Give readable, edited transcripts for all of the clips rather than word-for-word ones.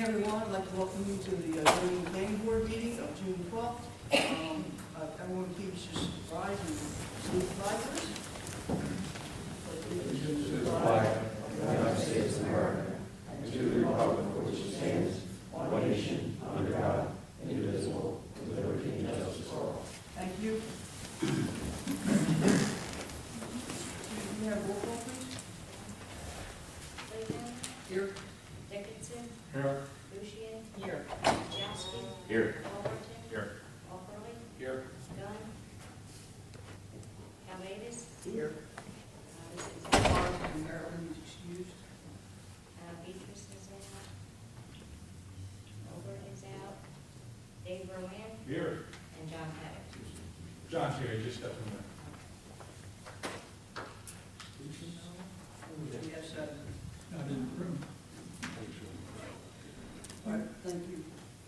everyone. I'd like to welcome you to the zoning and planning board meeting of June 12th. Everyone please just rise and salute the flag, please. To the flag of the United States of America, and to the republic for which it stands, one nation, under God, indivisible, with liberty and justice for all. Thank you. Can we have roll call, please? Clayton. Here. Dickinson. Here. Lucian. Here. Chowski. Here. Overton. Here. Walperly. Here. Gunn. Calvadas. Here. This is Marilyn is excused. Beatrice is out. Over is out. Dave Rowan. Here. And John Pettit. John's here, he just stepped in there. We have 7. Not in the room. All right, thank you.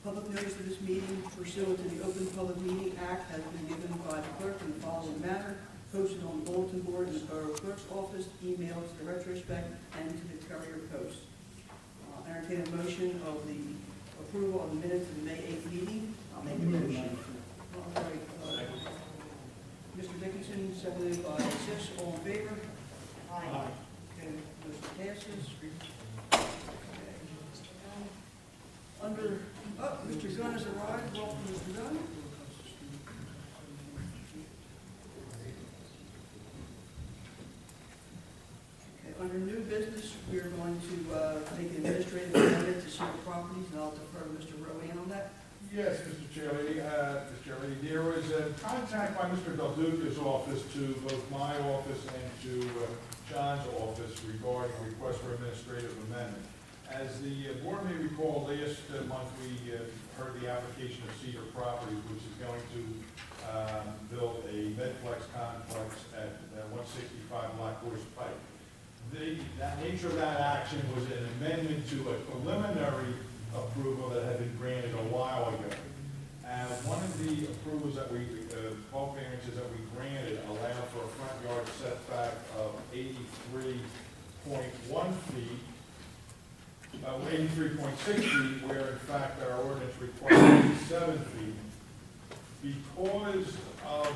Public notice of this meeting pursuant to the Open Public Meeting Act has been given by the clerk in the following manner: posted on the bulletin board in the Borough Clerk's office, emailed to the retrospect, and to the Courier Post. Entertain a motion of the approval of the minutes of the May 8th meeting. I'll make a motion. All right, Mr. Dickinson, seconded by 6, all in favor? Aye. Okay, motion passes. Mr. Gunn. Under, Mr. Gunn has arrived. Welcome, Mr. Gunn. Okay, under new business, we are going to make an administrative amendment to certain properties, and I'll defer to Mr. Rowan on that. Yes, Mr. Chairlady, there was a contact by Mr. Del Duca's office to both my office and to John's office regarding a request for administrative amendment. As the board may recall, last month we heard the application of Cedar Properties, which is going to build a Medplex complex at 165 Black Horse Pike. The nature of that action was an amendment to a preliminary approval that had been granted a while ago. And one of the approvals that we, bulk variances that we granted allowed for a front yard setback of 83.1 feet, 83.6 feet, where in fact our ordinance requires 87 feet. Because of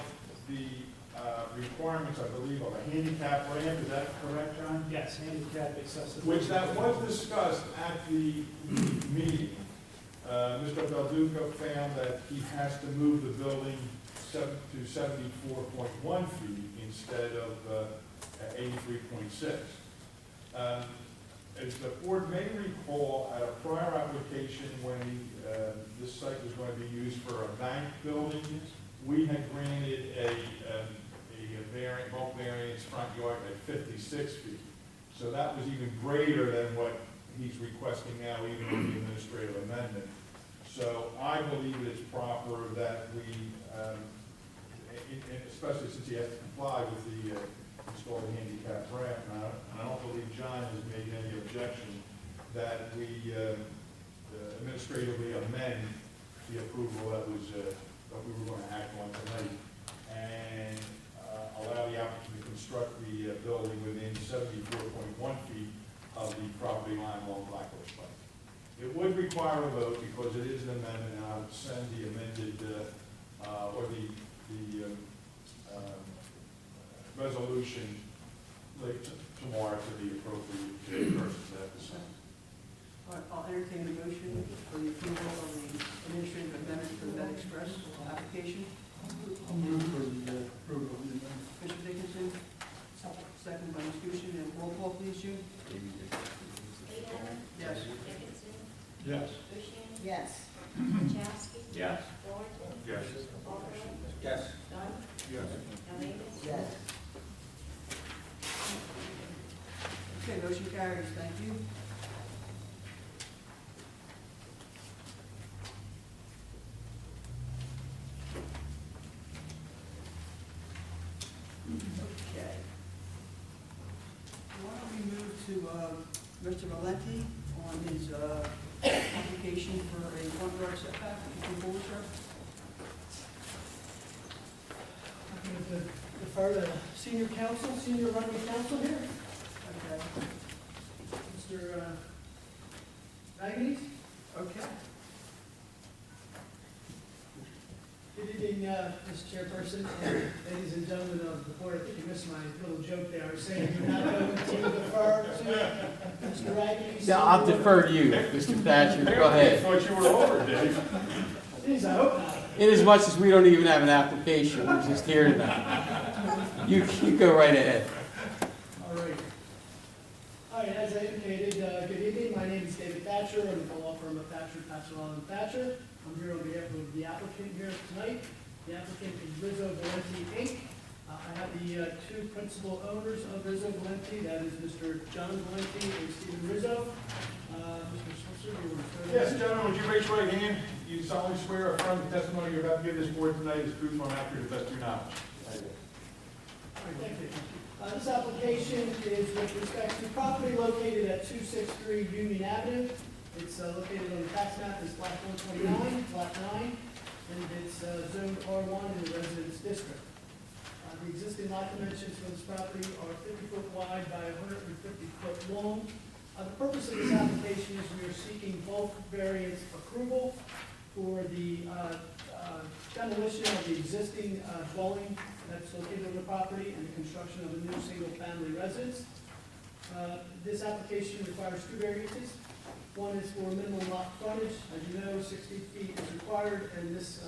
the requirements, I believe, of a handicap ramp, is that correct, John? Yes, handicap accessibility. Which that was discussed at the meeting. Mr. Del Duca found that he has to move the building to 74.1 feet instead of 83.6. As the board may recall, at a prior application when this site was going to be used for a bank building, we had granted a bulk variance front yard at 56 feet. So that was even greater than what he's requesting now, even with the administrative amendment. So I believe it's proper that we, especially since he has to comply with the installed handicap ramp, and I don't believe John has made any objection that we administratively amend the approval that was that we were going to act on tonight, and allow the applicant to construct the building within 74.1 feet of the property line along Black Horse Pike. It would require a vote because it is an amendment, and I would send the amended or the resolution late tomorrow to the appropriate persons that have to sign. All right, I'll entertain a motion for the approval of the administrative amendment for the Med Express application. I'll move for the approval of the amendment. Mr. Dickinson, second by Ms. Fusion, and roll call, please, June. Clayton. Yes. Dickinson. Yes. Lucian. Yes. Chowski. Yes. Overton. Yes. Walperly. Yes. Gunn. Yes. Calvadas. Yes. Okay, motion carries. Thank you. Okay. Why don't we move to Mr. Valenti on his application for a front yard setback? If you come forward, sir. I'm going to defer to senior running counsel here. Okay. Mr. Magnes? Okay. Good evening, Mr. Chairperson, and ladies and gentlemen of the board. I think you missed my little joke there. I was saying you're not going to defer to Mr. Raggedy. No, I'll defer to you, Mr. Thatcher. Go I ahead. thought you were over, Dave. Please, I hope not. Inasmuch as we don't even have an application, we're just here tonight. You go right ahead. All right. All right, as I indicated, good evening. My name is David Thatcher. I'm with the law firm of Thatcher, and Thatcher. I'm here on behalf of the applicant here tonight. The applicant is Rizzo Valenti, Inc. I have the two principal owners of Rizzo Valenti. That is Mr. John Valenti and Stephen Rizzo. Mr. Switzer, you want to Yes, gentlemen, would you raise your right hand? You solemnly swear or affirm the testimony you're about to give this board tonight is truthful and accurate to the best of your knowledge. All right, thank you. This application is with respect to property located at 263 Union Avenue. It's located on the tax map as Block 129, Block 9, and it's zoned R1 in the residence district. The existing lot dimensions for this property are 50 foot wide by 150 foot long. The purpose of this application is we are seeking bulk variance approval for the demolition of the existing dwelling that's located on the property and the construction of a new single-family residence. This application requires two variances. One is for minimum lot frontage. As you know, 60 feet is required, and this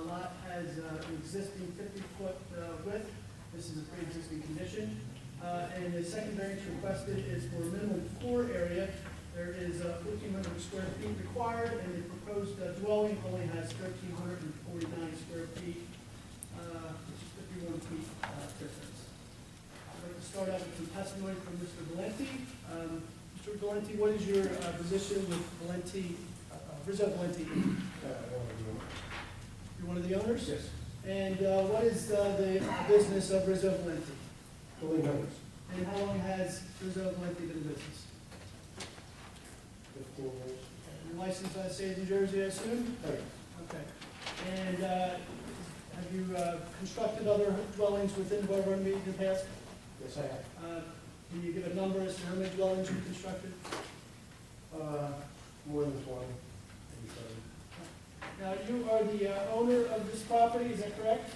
lot has an existing 50-foot width. This is a pre-existing condition. And the second variance requested is for minimum floor area. There is 1,400 square feet required, and the proposed dwelling only has 1,349 square feet, which is 51 feet difference. I'd like to start out with some testimony from Mr. Valenti. Mr. Valenti, what is your position with Valenti, Rizzo Valenti? You're one of the owners? Yes, And what is the business of Rizzo Valenti? building numbers, And how long has Rizzo Valenti been in business? 15 years. Your license out of state of New Jersey, I assume? Okay. Okay. And have you constructed other dwellings within Runnemede in the past? Yes, I have. Can you give a number as to how many dwellings you've constructed? More than 20. maybe 30. Now, you are the owner of this property, is that correct?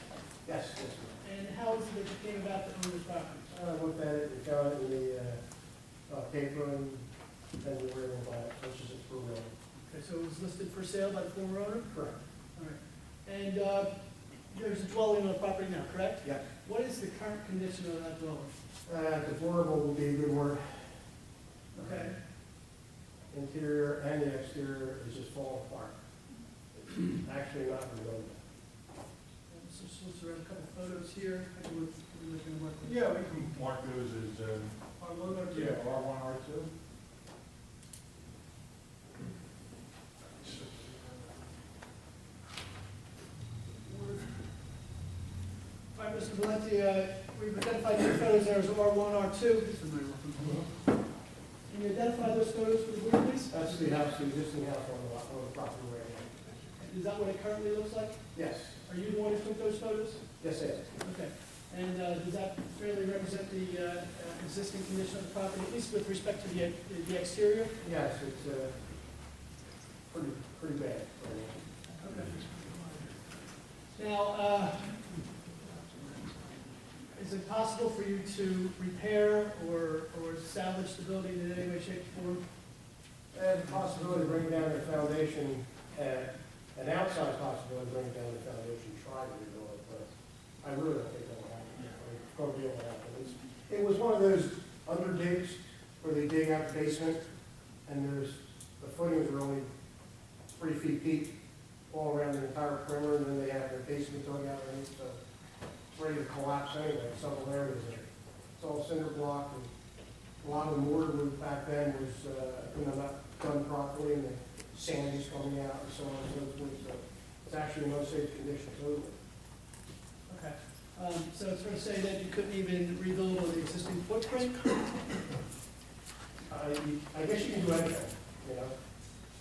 Yes, yes, And how is it that you came about to own this property? I looked at it, and found it in the paper, and then we were able to buy it, purchase it for real. Okay, so it was listed for sale by the former owner? Correct. All right. And there's a dwelling on the property now, correct? Yeah. What is the current condition of that dwelling? Deplorable would be a good word. Okay. Interior and the exterior is just falling apart. It's actually not rebuildable. Mr. Solicitor, I have a couple photos here. I can look, we can work with. Yeah, we can mark those as, R1 or two? yeah, R1, R2. All right, Mr. Valenti, we've identified your photos there as R1, R2. This is my reference. Can you identify those photos for the board, please? That's the house, the existing house on the property right now. Is that what it currently looks like? Yes, Are you the one who took those photos? yes, it is. Okay. And does that fairly represent the existing condition of the property, at least with respect to the exterior? Yes, it's pretty bad. Okay. Now, is it possible for you to repair or salvage the building in any way, shape, or form? And the possibility of bringing down the foundation, an outside possibility of bringing down the foundation, try to rebuild it, but I really don't think that will happen. It's going to be able to happen. It was one of those underdigs where they dig out the basement, and the footings are only 3 feet deep all around the entire perimeter, and then they have their basement dug out underneath, so it's ready to collapse anyway, in several areas there. It's all cinder block, and a lot of the mortar back then was, not done properly, and the sand is coming out and so on and so forth, so it's actually in unsafe condition totally. Okay. So it's fair to say that you couldn't even rebuild on the existing footprint? I guess you can do anything,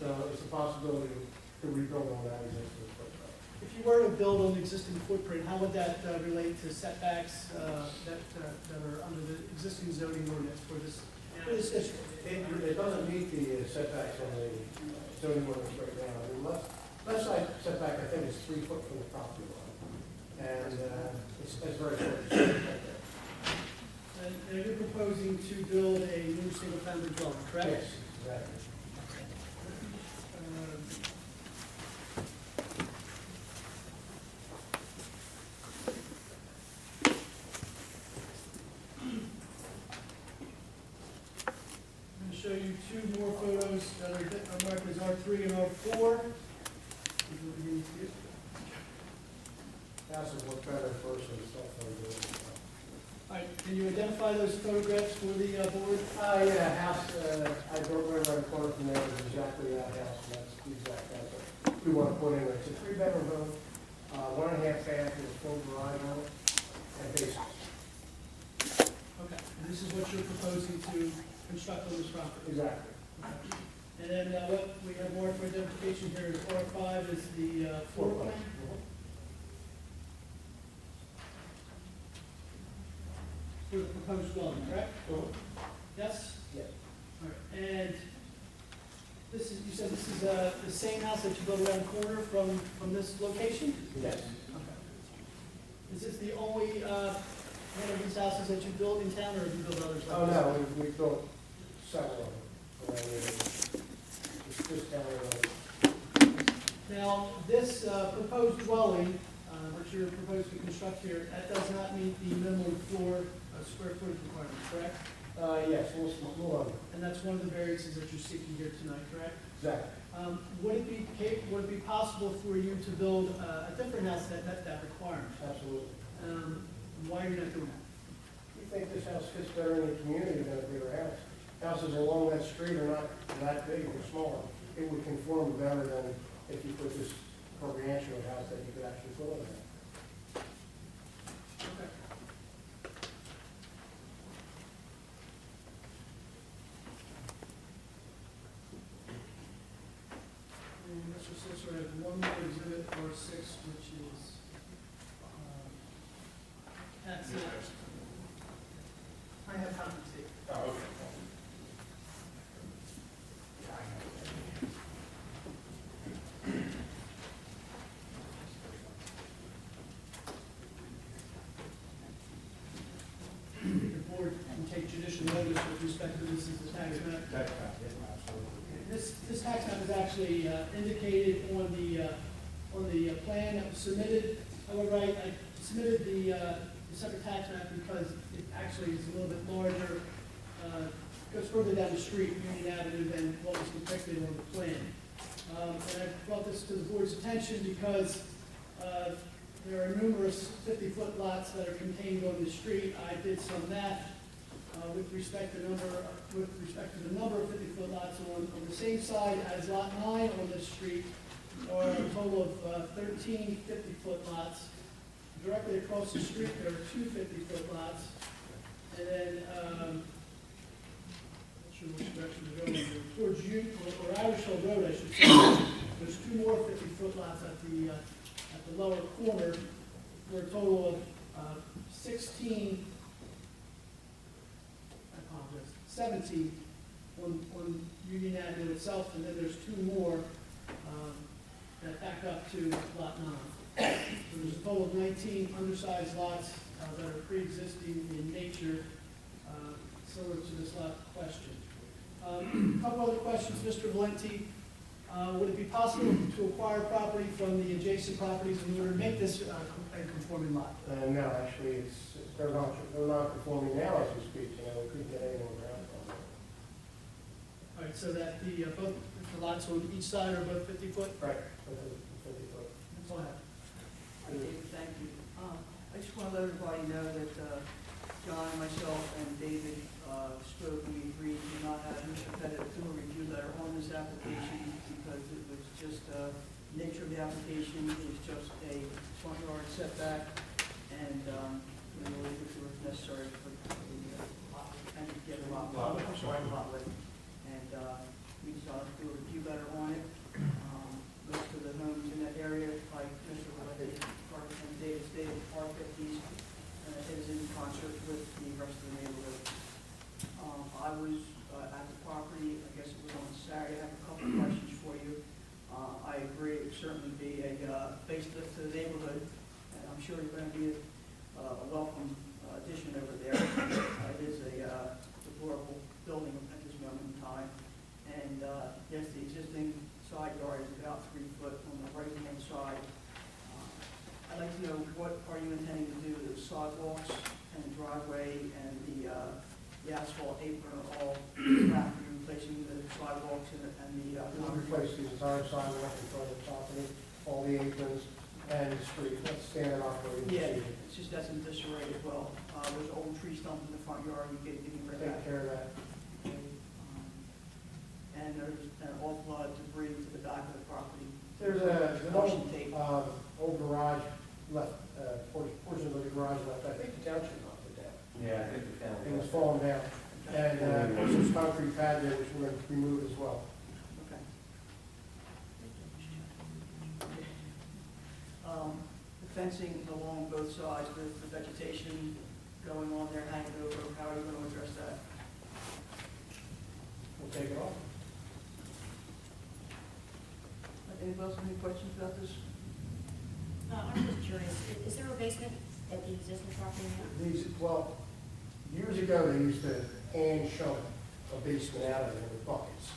so it's a possibility to rebuild on that existing footprint. If you were to build on the existing footprint, how would that relate to setbacks that are under the existing zoning ordinance for this It's district. It doesn't meet the setbacks on the zoning ordinance right now. I mean, left side setback, I think, is 3 foot from the property line. And it's very short. And you're proposing to build a new single-family dwelling, correct? Yes, exactly. I'm going to show you two more photos that are marked as R3 and R4. Houses look better first and stuff like that. All right, can you identify those photographs for the board? Yeah, house, I drove right around the corner from there, is exactly that house, and that's the exact house that we want to put in. It's a 3-bedroom home, 1.5 bath with a full garage on it, and basement. Okay, and this is what you're proposing to construct on this property? Exactly. And then what we have marked for identification here is R5 is the floor plan? For the proposed dwelling, correct? Yes? Yes. All right, and this is, you said this is the same house that you built around the corner from this location? Yes. Okay. Is this the only one of these houses that you built in town, or have you built others like Oh, this? no, we built several of them around here. This down there. Now, this proposed dwelling, which you're proposed to construct here, that does not meet the minimum floor square footage requirement, correct? Yes, we'll on. And that's one of the variances that you're seeking here tonight, correct? Exactly. Would it be possible for you to build a different house that met that requirement? Absolutely. Why are you not doing that? We think this house fits better in the community than a bigger house. Houses along that street are not that big, they're smaller. It would conform better than if you put this gargantuan house that you could actually put on there. Okay. And Mr. Solicitor, I have one more exhibit, R6, which is tax map. I have copies here. Oh, okay. The board can take judicial notice with respect to this as the tax map. This tax map is actually indicated on the plan that was submitted. However, I submitted the separate tax map because it actually is a little bit larger, goes further down the street, Union Avenue, than what was depicted on the plan. And I brought this to the board's attention because there are numerous 50-foot lots that are contained on the street. I did some math with respect to the number of 50-foot lots on the same side as Lot 9 on this street, or a total of 13 50-foot lots. Directly across the street, there are 2 50-foot lots. And then, not sure which direction to go in, towards or Irish Hill Road, I should say. There's 2 more 50-foot lots at the lower corner, for a total of 16, I apologize, 17 on Union Avenue itself, and then there's 2 more that back up to Lot 9. So there's a total of 19 undersized lots that are pre-existing in nature, similar to this lot question. A couple other questions, Mr. Valenti. Would it be possible to acquire property from the adjacent properties in order to make this a conforming lot? No, actually, they're not conforming now as we speak, we couldn't get any more ground on it. All right, so that both the lots on each side are both 50 foot? Right. 50 foot. That's all I have. Hi, David, thank you. I just want to let everybody know that John, myself, and David spoke, and we agreed to not have Mr. Pettit do a review letter on this application because it was just, nature of the application is just a front yard setback, and we really think it was necessary for the and to get a lot lit. And we decided to do a review letter on it. Most of the homes in that area, like Mr. Valenti, Park and David stated, Park at least, is in concert with the rest of the neighborhood. I was certainly be a face to the neighborhood, and I'm sure you're going to be a welcome addition over there. It is a deplorable building at this moment in time, and yes, the existing side yard is about 3 foot on the right-hand side. I'd like to know, what are you intending to do with the sidewalks and the driveway and the asphalt apron are all wrapped, you're replacing the sidewalks and the We'll replace the entire sidewalk in front of the property, all the aprons and the street, that's standard operating Yeah, procedure. it's just that's in disarray as well. There's an old tree stump in the front yard, you get rid of Take that. care of that. And there's an awful lot of debris to the back of the property. There's an Caution old, tape. old garage left, portion of the garage left, I think the township knocked it down. Yeah, I think the family. It was falling down. And there's some concrete pad there which we're going to remove as well. Okay. The fencing along both sides with the vegetation going on there, hanging over, how are you going to address that? We'll take it off. Anybody else have any questions about this? I'm just curious, is there a basement at the existing property now? These, well, years ago, they used to hand shove a basement out of there with buckets.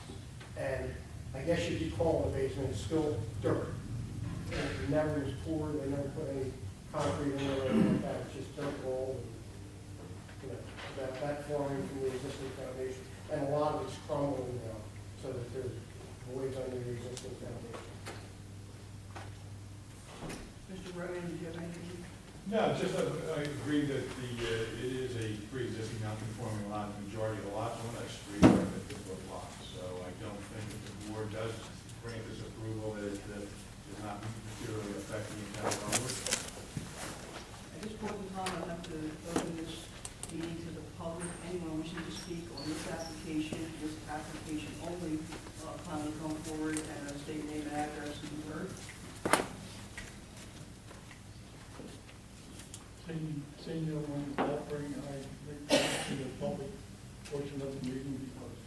And I guess you could call it a basement, it's still dirt. And it never was poured, they never put any concrete in there or anything like that, it's just dirt roll. And, you know, that forming from the existing foundation. And a lot of it's crumbling now, so that there's voids under the existing foundation. Mr. Rowan, did you have anything? No, just I agree that it is a pre-existing non-conforming lot. The majority of the lots on that street are 50-foot lots. So I don't think that the board does grant this approval, that it does not materially affect the entire owner. At this point in time, I'd like to open this meeting to the public. Anyone wishing to speak on this application only, kindly come forward and state name and address and be heard. Seeing no one offering, I make to the public portion of the meeting be closed.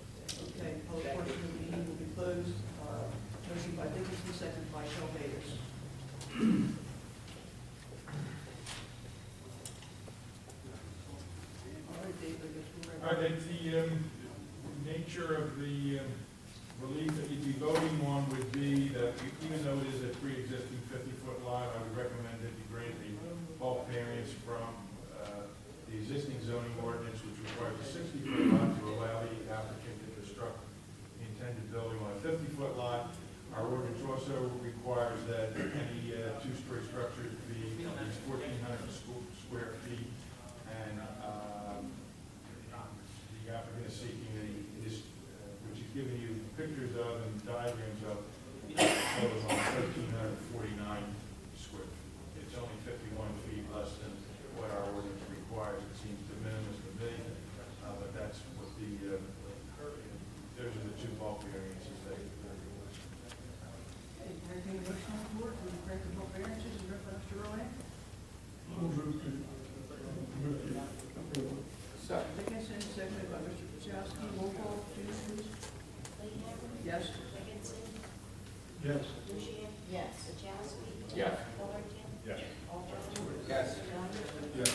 Okay, public portion of the meeting will be closed. Motion by Dickinson, second by Shelvatus. All right, Dave, I guess we're ready. All right, the nature of the relief that you'd be voting on would be that even though it is a pre-existing 50-foot lot, I would recommend that you grant a bulk variance from the existing zoning ordinance, which requires a 60-foot lot to allow the applicant to construct the intended building on a 50-foot lot. Our ordinance also requires that any two-story structures be at least 1,400 square feet, and the applicant is seeking which is giving you pictures of and diagrams of, total on 1,349 square feet. It's only 51 feet less than what our ordinance requires. It seems de minimis to me, but that's what those are the two bulk variances that Anything additional on the board? Will you grant the bulk variances? Is that Mr. Rowan? Dickinson, seconded by Mr. Wachowski. Roll call, please. Playhammer? Yes. Dickinson? Yes. Bushian? Yes. Wachowski? Yes. Fullerton? Yes. Alderman? Yes. Jones? Yes.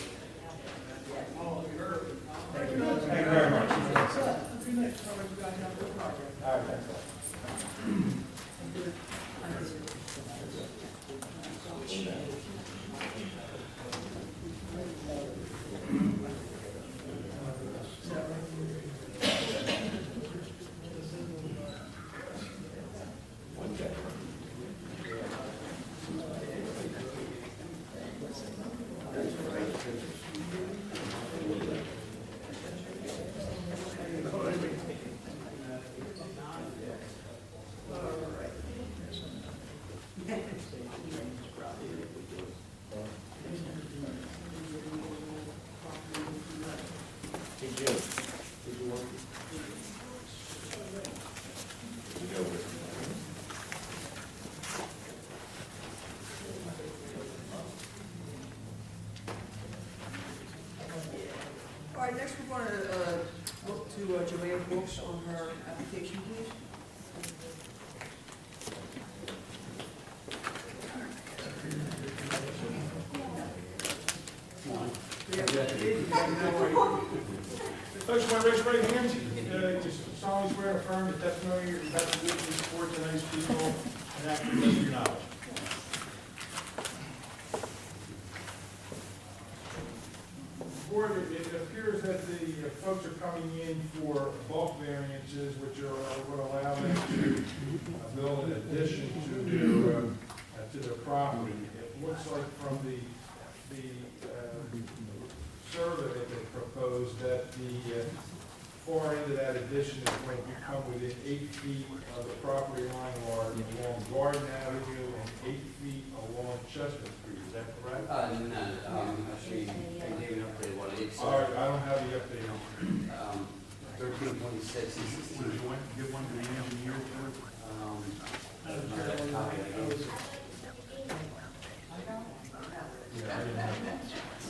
Thank you very much. Good night. How much you guys have for the project? All right, thanks. All right, next we're going to look to Joanne Brooks on her application, please. Folks, want to raise your right hand? You solemnly swear and affirm the testimony you're about to give in support of tonight's people and act to the best of your knowledge. Board, it appears that the folks are coming in for bulk variances, which are would allow them to build an addition to their property. It looks like from the survey that they proposed that the far end of that addition is going to become within 8 feet of the property line along Garden Avenue and 8 feet along Chestnut Street. Is that correct? No, actually, I gave an update one. It's, All right, I don't have the update on. 13.6 and 16. Give one to the engineer first. Madam Chair, I was-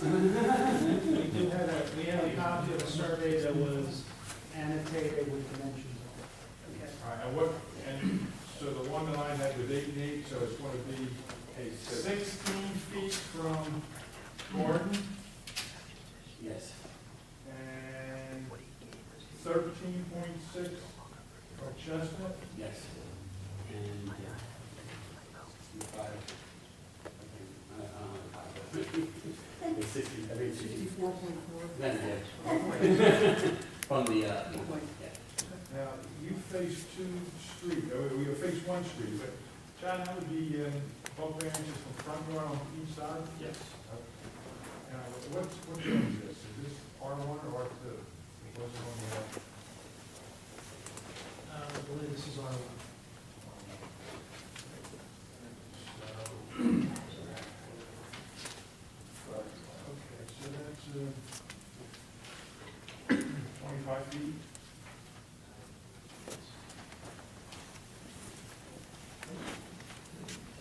We have a copy of a survey that was annotated with dimensions on it. All right, and so the one that I had was 8 and 8, so it's going to be 16 feet from Gordon Yes. and 13.6 from Chestnut. Yes. And, it's 60, I think it's 60. 64.4. Then, yeah. From the, yeah. Now, you face 2 streets, we face 1 street, but John, that would be bulk variances from front yard on each side? Yes. Now, what's road is this? Is this R1 or R2? What's on the left? I believe this is our one. Okay, so that's 25 feet.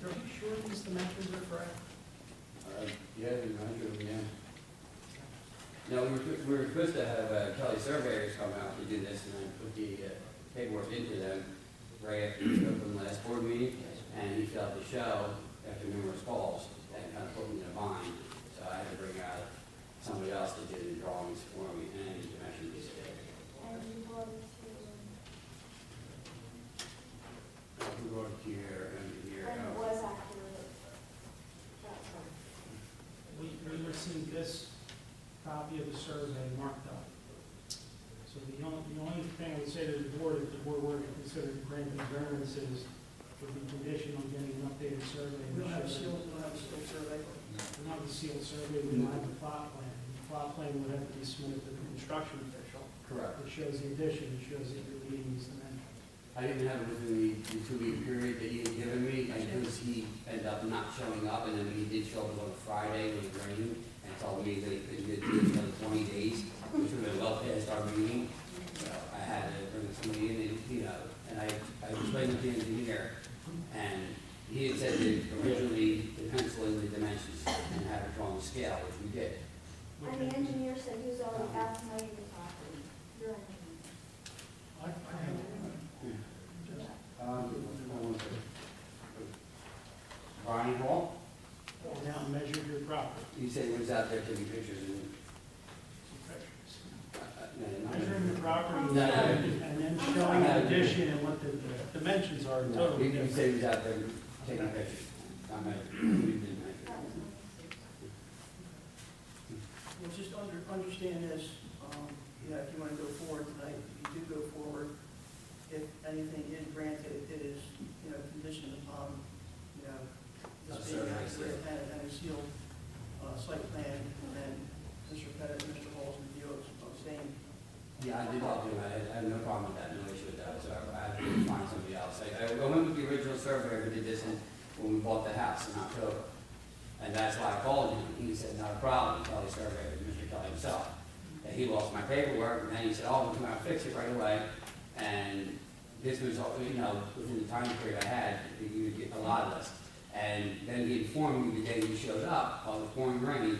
Are you sure these dimensions are correct? Yeah, we measured them, yeah. No, we were supposed to have Kelly surveyors come out to do this, and I put the paperwork into them right after we spoke from the last board meeting, and he failed to show after numerous calls, and kind of put me in a bind. So I had to bring out somebody else to do the drawings for me, and he measured these. We go to here and here. And was accurate. That's right. We received this copy of the survey marked up. So the only thing I would say to the board, if the board were to consider granting variances, would be conditioned on getting an updated survey. We don't have a sealed survey. We don't have a sealed survey, we don't have the plot plan. The plot plan would have to be submitted to the construction official. Correct. It shows the addition, it shows that you're meeting these dimensions. I didn't have it within the 2-week period that he had given me, and because he ended up not showing up, and then when he did show up on a Friday when it rained, and told me that he couldn't get to it another 20 days, which would have been well past our meeting. So I had to bring somebody in, and I explained it to the engineer, and he had said that originally to pencil in the dimensions and have it drawn to scale, which we did. And the engineer said he was already estimating the property. Your engineer. Brian Hall, Went out and measured your property. he said he was out there taking pictures, and Measuring the property No, no. and then showing the addition and what the dimensions are totally he different. said he was out there taking pictures. I measured. We didn't measure. That was my mistake. Well, just understand this, if you want to go forward tonight, if you do go forward, if anything is granted, it is, conditioned upon, this being accurate and a sealed site plan, and Mr. Pettit, and Mr. Hall's review of same. Yeah, I did all do that. I have no problem with that, no issue with that, so I had to find somebody else. I went with the original surveyor who did this when we bought the house in October. And that's why I called him. He said, not a problem, Kelly surveyor, Mr. Kelly himself. And he lost my paperwork, and then he said, oh, we'll come out and fix it right away. And this was, within the time period I had, you would get a lot of this. And then he informed me the day he showed up, while it was pouring rain.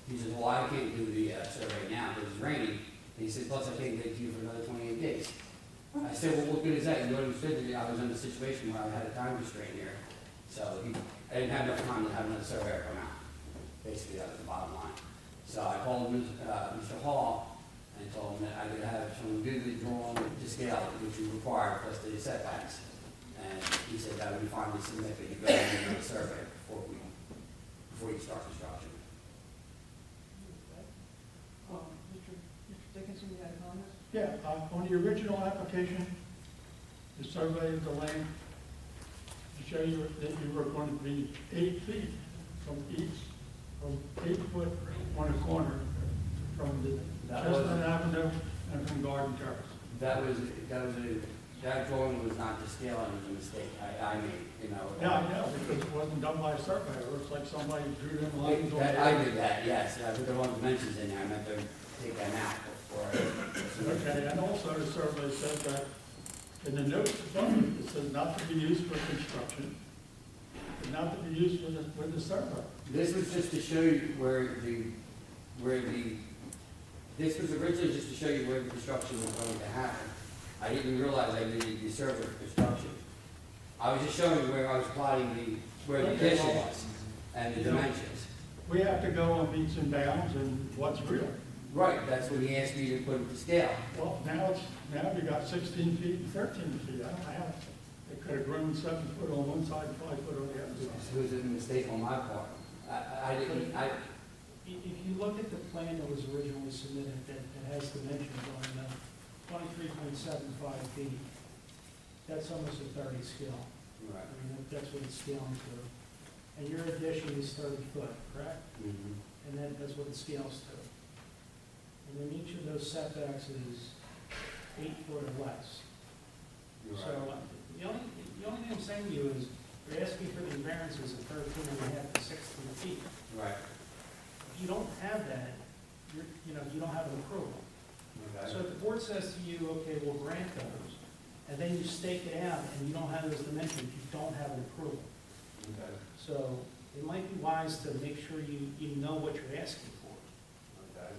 He says, well, I can't do the survey now because it's raining. And he said, plus I can't get it to you for another 28 days. I said, well, what good is that? You understood that I was in a situation where I had a time constraint here. So I didn't have enough time to have another surveyor come out. Basically, that was the bottom line. So I called Mr. Hall and told him that I could have height, which we require plus the setbacks. And he said that would be fine to submit, but you go and do another survey before you start construction. Mr. Dickinson, you had a comment? Yeah, on the original application, the survey of the land, to show you that you were going to be 8 feet from 8 foot on a corner from the That Chestnut was- Avenue and from Garden Terrace. That drawing was not to scale, it was a mistake I made, you know. Yeah, I know, because it wasn't done by a surveyor, it looks like somebody drew them lines on I the. did that, yes, I put the wrong dimensions in there, I meant to take them out before I. Okay, and also the survey says that in the notes above it, it says not to be used for construction, and not to be used with the survey. This was just to show you this was originally just to show you where the construction was going to happen. I didn't realize I needed the survey for construction. I was just showing you where I was plotting where the addition was and the dimensions. We have to go on meets and bounds and what's real. Right, that's when he asked me to put it to scale. Well, now we got 16 feet and 13 feet. I don't know how, they could have grown 7 foot on one side and 5 foot on the other side. It was a mistake on my part. If you look at the plan that was originally submitted, that has dimensions on 23.75 feet, that's almost a 30 scale. Right. I mean, that's what it's scaling to. And your addition is 30 foot, correct? Mhm. And that's what it scales to. And then each of those setbacks is 8 foot or less. You're So right. the only thing I'm saying to you is, you're asking for the variances of 13.5 to 16 feet. Right. If you don't have that, you don't have an approval. Okay. So if the board says to you, okay, we'll grant those, and then you stake it out and you don't have those dimensions, you don't have an approval. Okay. So it might be wise to make sure you know what you're asking for, Okay.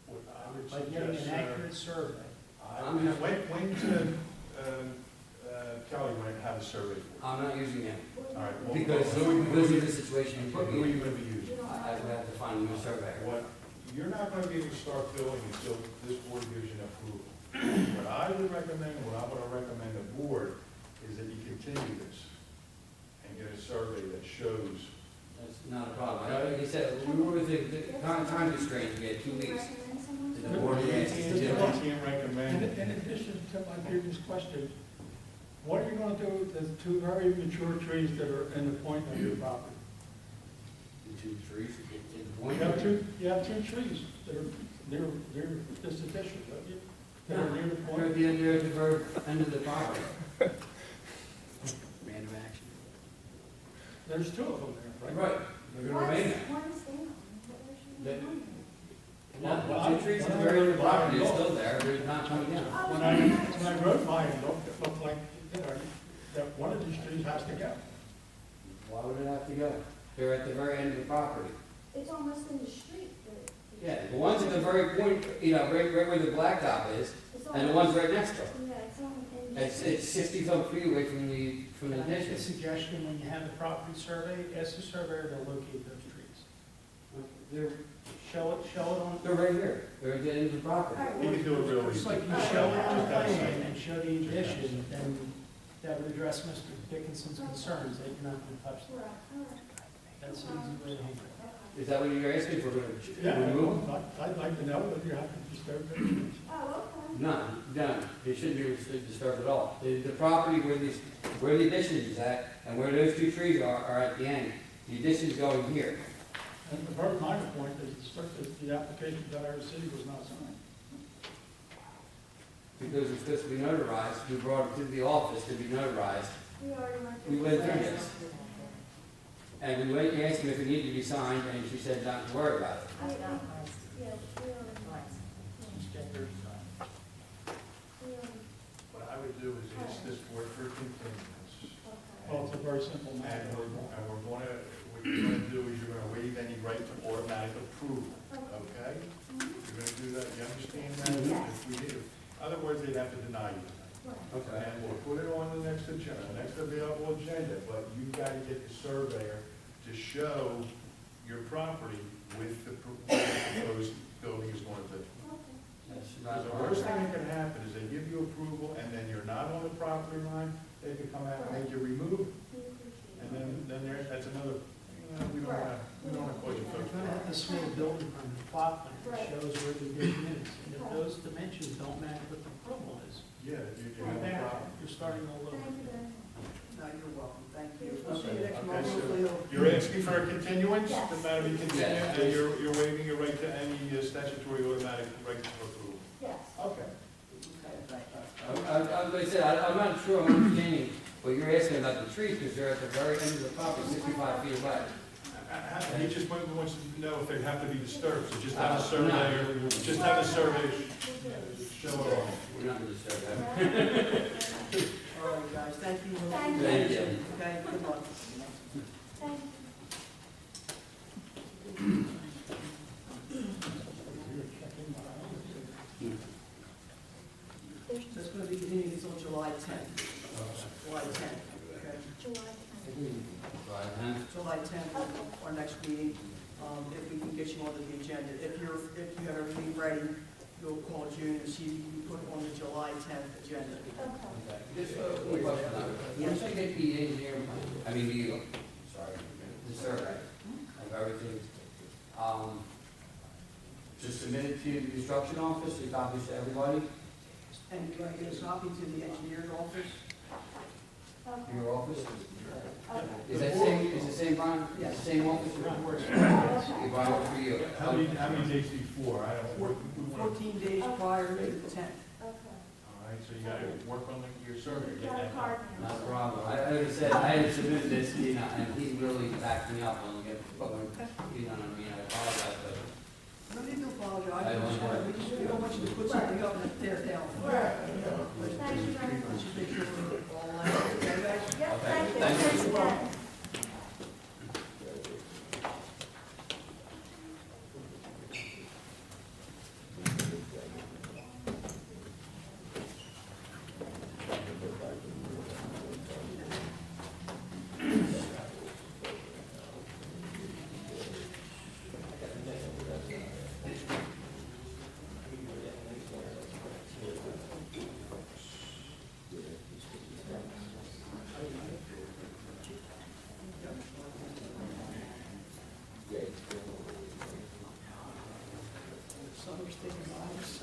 What I would by getting suggest, an accurate survey. When to, Kelly, might have a survey for? I'm not using it All right. well, because who- of the situation you Who put are me you in. gonna be using? I would have to find a new surveyor. What, you're not gonna be able to start building until this board gives you an approval. What I would recommend, what I'm gonna recommend the board, is that you continue this and get a survey that shows. That's not a problem. Like I said, we were with the time constraint, we had 2 weeks. Recommend someone? The board asked us to do it. Can't recommend. In addition to my previous question, what are you going to do with the 2 very mature trees that are in the point of your property? The 2 trees, at the point. You have two trees that are near this addition, don't you? That are near the We're at point. the very end of the property. Random action. There's 2 of them there, right? Right, they're gonna remain there. One's down. What was she That- doing? No, the 2 trees at the very end of the property are still there, they're not coming down. When I rode by it looked like, that one of these trees has to go. Why would it have to go? They're at the very end of the property. It's almost in the street, Yeah, the ones at the very point, right where the blacktop is, and the ones right next to it. Yeah, it's on, in the It's street. 60-some feet away from the Can I make a addition. suggestion, when you have the property survey, ask the surveyor to locate those trees. They're, Show it on, they're right here, they're at the end of the property. You can do it real just easy. like you show it on the plan and show the addition, then that would address Mr. Dickinson's concerns that you're not gonna touch them. Right, all right. That's an easy way to handle it. Is that what you're asking for? Yeah, Remove? I'd like to know whether you have to disturb those trees. Oh, okay. None. They shouldn't be disturbed at all. The property where the addition is at, and where those 2 trees are at the end, the addition's going here. And the very minor point is the application that I received was not signed. Because it's supposed to be notarized, we brought it to the office to be notarized. We already went We through. went through this. And we went and asked him if it needed to be signed, and she said not to worry about it. Yeah, we already. What I would do is ask this board for a continuance. Well, it's a very simple And matter. what you're gonna do is you're gonna waive any right to automatic approval, okay? You're gonna do that, you understand that? Yes. If we did, in other words, they'd have to deny you. Okay. And we'll put it on the next agenda, next available agenda, but you've gotta get the surveyor to show your property with the proposed building is going to be. That's Because not the a worst problem. thing that can happen is they give you a approval, and then you're not on the property line, they could come out and make you remove, and then that's another, we don't wanna cause you You're folks. gonna have to submit a building permit, plot plan, that shows where the addition is. And if those dimensions don't match what the approval is, Yeah, you you're have a back, problem. you're starting all over. Thank you very much. No, you're welcome, thank you. We'll see you next Okay, month. so Hopefully it'll- you're asking for a continuance, Yes. the matter be continued, Yes. and you're waiving your right to any statutory automatic right to approval. Yes. Okay. Like I said, I'm not sure I'm understanding what you're asking about the trees, because they're at the very end of the property, 65 feet away. He just wants to know if they have to be disturbed, so just have a No. surveyor, just have a survey show it off. We're not going to disturb that. All right, guys, thank you. Thank you. Thank you. Okay, good luck. Thank you. So it's going to be continued until July 10th. July 10th, okay? July 10th. July 10th, our next meeting, if we can get you onto the agenda. If you have everything ready, you'll call June and see if you can put it on the July 10th agenda. Okay. Just one question. Once I get the engineer, I mean, the survey of everything, just submit it to the construction office, you copy to everybody, And can I get a copy to the engineer's office? Okay. your office? Okay. Is the same, Brian? Yes. The same office? Okay. If I work for you. How many days before? I don't, we want, 14 days prior to the 10th. Okay. all right, so you gotta work on your survey. You get got a that card done. Not now. a problem. I, like I said, I had submitted this, you know, and he really backed me up on it, but, you know what I mean, I apologize, but No need to apologize. I don't want We don't want you to put something up and tear it down. Thank you very much. Just make sure we're all aligned. Okay, guys? Yep, Okay, thank you. thank you. Thanks again. Summer's taking miles.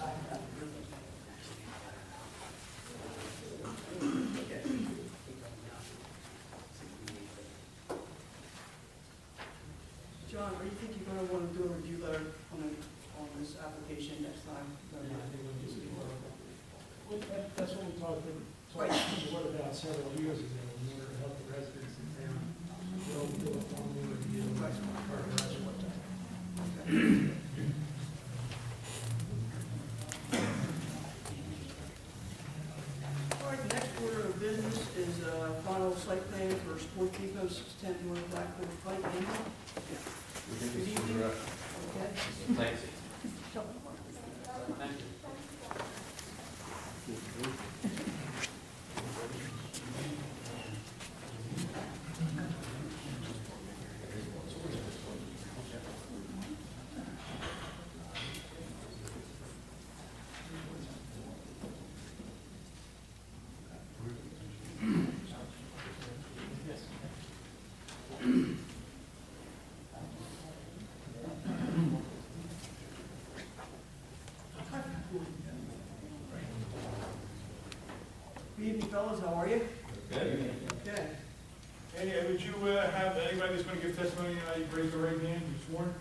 John, what do you think you're going to want to do a review letter on this application next time? Yeah, I think we'll just be that's what we talked to Right. the board about several years ago, in order to help the residents in town. They'll do a formal review. Right. Or that's what that- All right, the next order of business is final site plan for Sport Depot, 610 North Blackboard Pike. Andy? Good evening. Okay. thanks. Thank you. Yes. Good evening, fellas, how are you? Okay. Okay. Andy, would you have anybody that's going to give testimony, you raise the right hand, you sworn?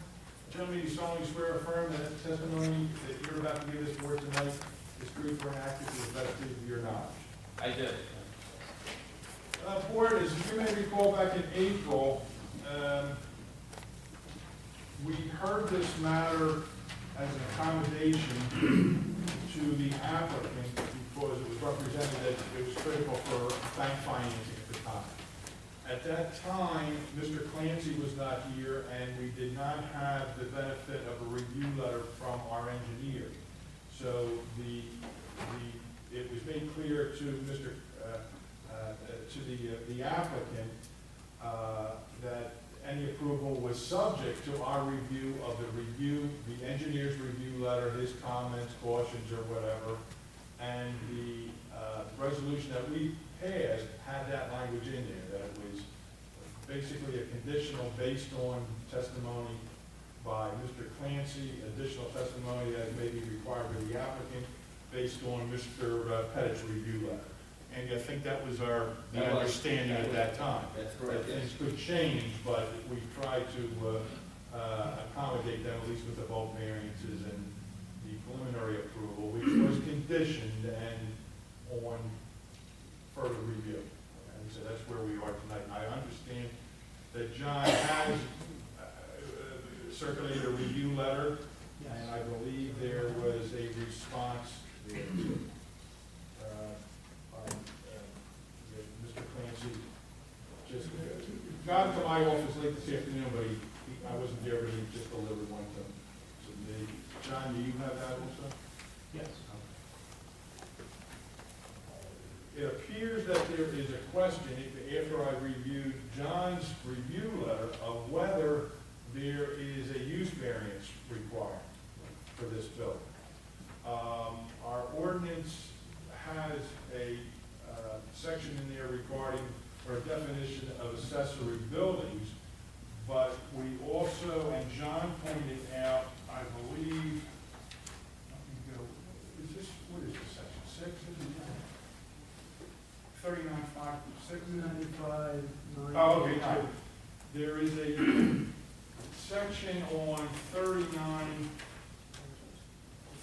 Gentlemen, you solemnly swear or affirm that the testimony that you're about to give this board tonight is truthful and accurate to the best of your knowledge? I do. Board, as you may recall, back in April, we heard this matter as an accommodation to the applicant because it was represented that it was critical for bank financing at the time. At that time, Mr. Clancy was not here, and we did not have the benefit of a review letter from our engineer. So it was made clear to Mr. To the applicant that any approval was subject to our review of the engineer's review letter, his comments, cautions, or whatever. and the resolution that we passed had that language in there, that it was basically a conditional based on testimony by Mr. Clancy, additional testimony that may be required by the applicant based on Mr. Pettit's review letter. And I think that was the understanding at that time. That's correct, That yes. things could change, but we tried to accommodate them, at least with the bulk variances and the preliminary approval, which was conditioned and on further review. And so that's where we are tonight. I understand that John has circulated a review letter, and I believe there was a response by Mr. Clancy. Just got to my office late this afternoon, but I wasn't there, but he just delivered one to me. John, do you have that also? Yes. It appears that there is a question, after I reviewed John's review letter, of whether there is a use variance required for this building. Our ordinance has a section in there regarding, or a definition of accessory buildings, but we also, and John pointed out, I believe, let me go, what is this section, 6? 39.5, 95, 9. Oh, okay, no. There is a section on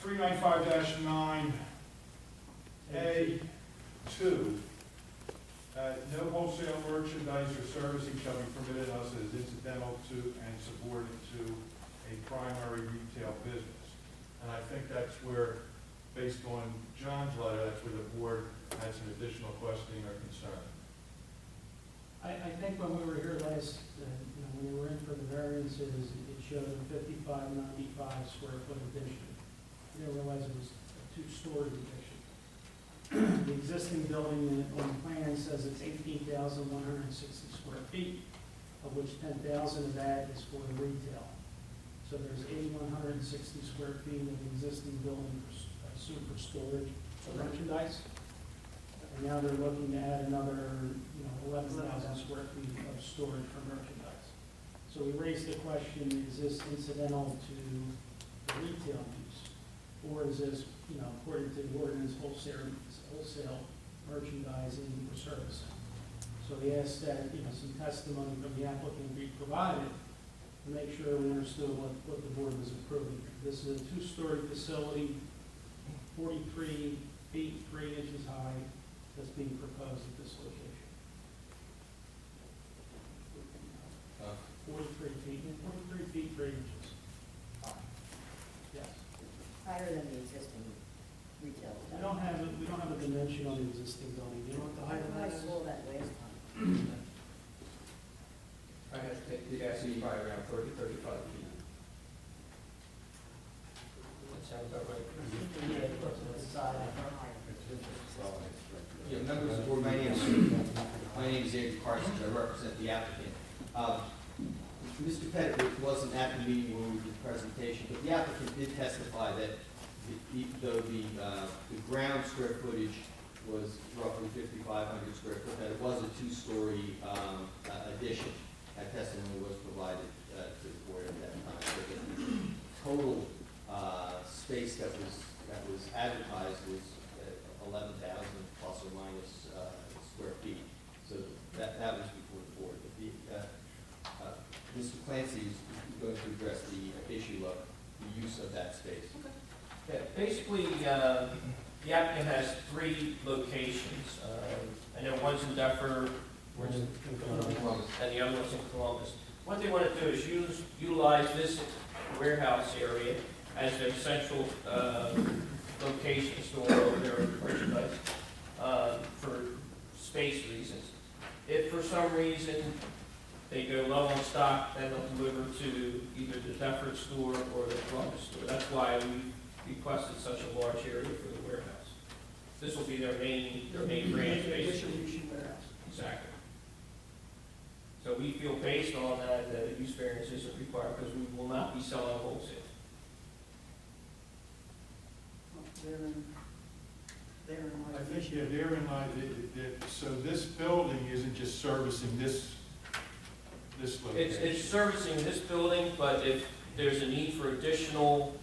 395-9A2. No wholesale merchandise or servicing shall be permitted unless it is incidental to and subordinate to a primary retail business. And I think that's where, based on John's letter, that's where the board had some additional questioning or concern. I think when we were here last, when we were in for the variances, it showed a 5595 square foot addition. I didn't realize it was a two-story addition. The existing building on the plan says it's 18,160 square feet, of which 10,000 of that is for the retail. So there's 8,160 square feet of existing building, I assume for storage of merchandise. And now they're looking to add another, 11,000 square feet of storage for merchandise. So we raised the question, is this incidental to the retail use? Or is this, according to the ordinance, wholesale merchandising or servicing? So we asked that, some testimony from the applicant be provided to make sure we understood what the board was approving. This is a two-story facility, 43 feet, 3 inches high, that's being proposed at this location. 43 feet, 3 inches. Yes. Higher than the existing retail. We don't have a dimension on the existing building. Do you know what the height of I that is? saw that last time. I have to take the actually probably around 30, 35 feet. That sounds about right. Yeah, it looks on the side. Yeah, members of the board, my name is Andrew Carson, I represent the applicant. Mr. Pettit wasn't at the meeting when we did the presentation, but the applicant did testify that though the ground square footage was roughly 5,500 square foot, that it was a two-story addition. That testimony was provided to the board at that time. So the total space that was advertised was 11,000 plus or minus square feet. So that was before the board. But Mr. Clancy is going to address the issue of the use of that space. Yeah, basically, the applicant has 3 locations. I know one's in Duffer, and the other one's in Columbus. What they want to do is utilize this warehouse area as their central location to store all of their merchandise for space reasons. If for some reason they go low on stock, then they'll deliver to either the Duffer store or the Columbus store. That's why we requested such a large area for the warehouse. This will be their main branch, basically. Distribution warehouse. Exactly. So we feel based on that, a use variance isn't required because we will not be selling wholesale. I think, yeah, therein lies, so this building isn't just servicing this location? It's servicing this building, but if there's a need for additional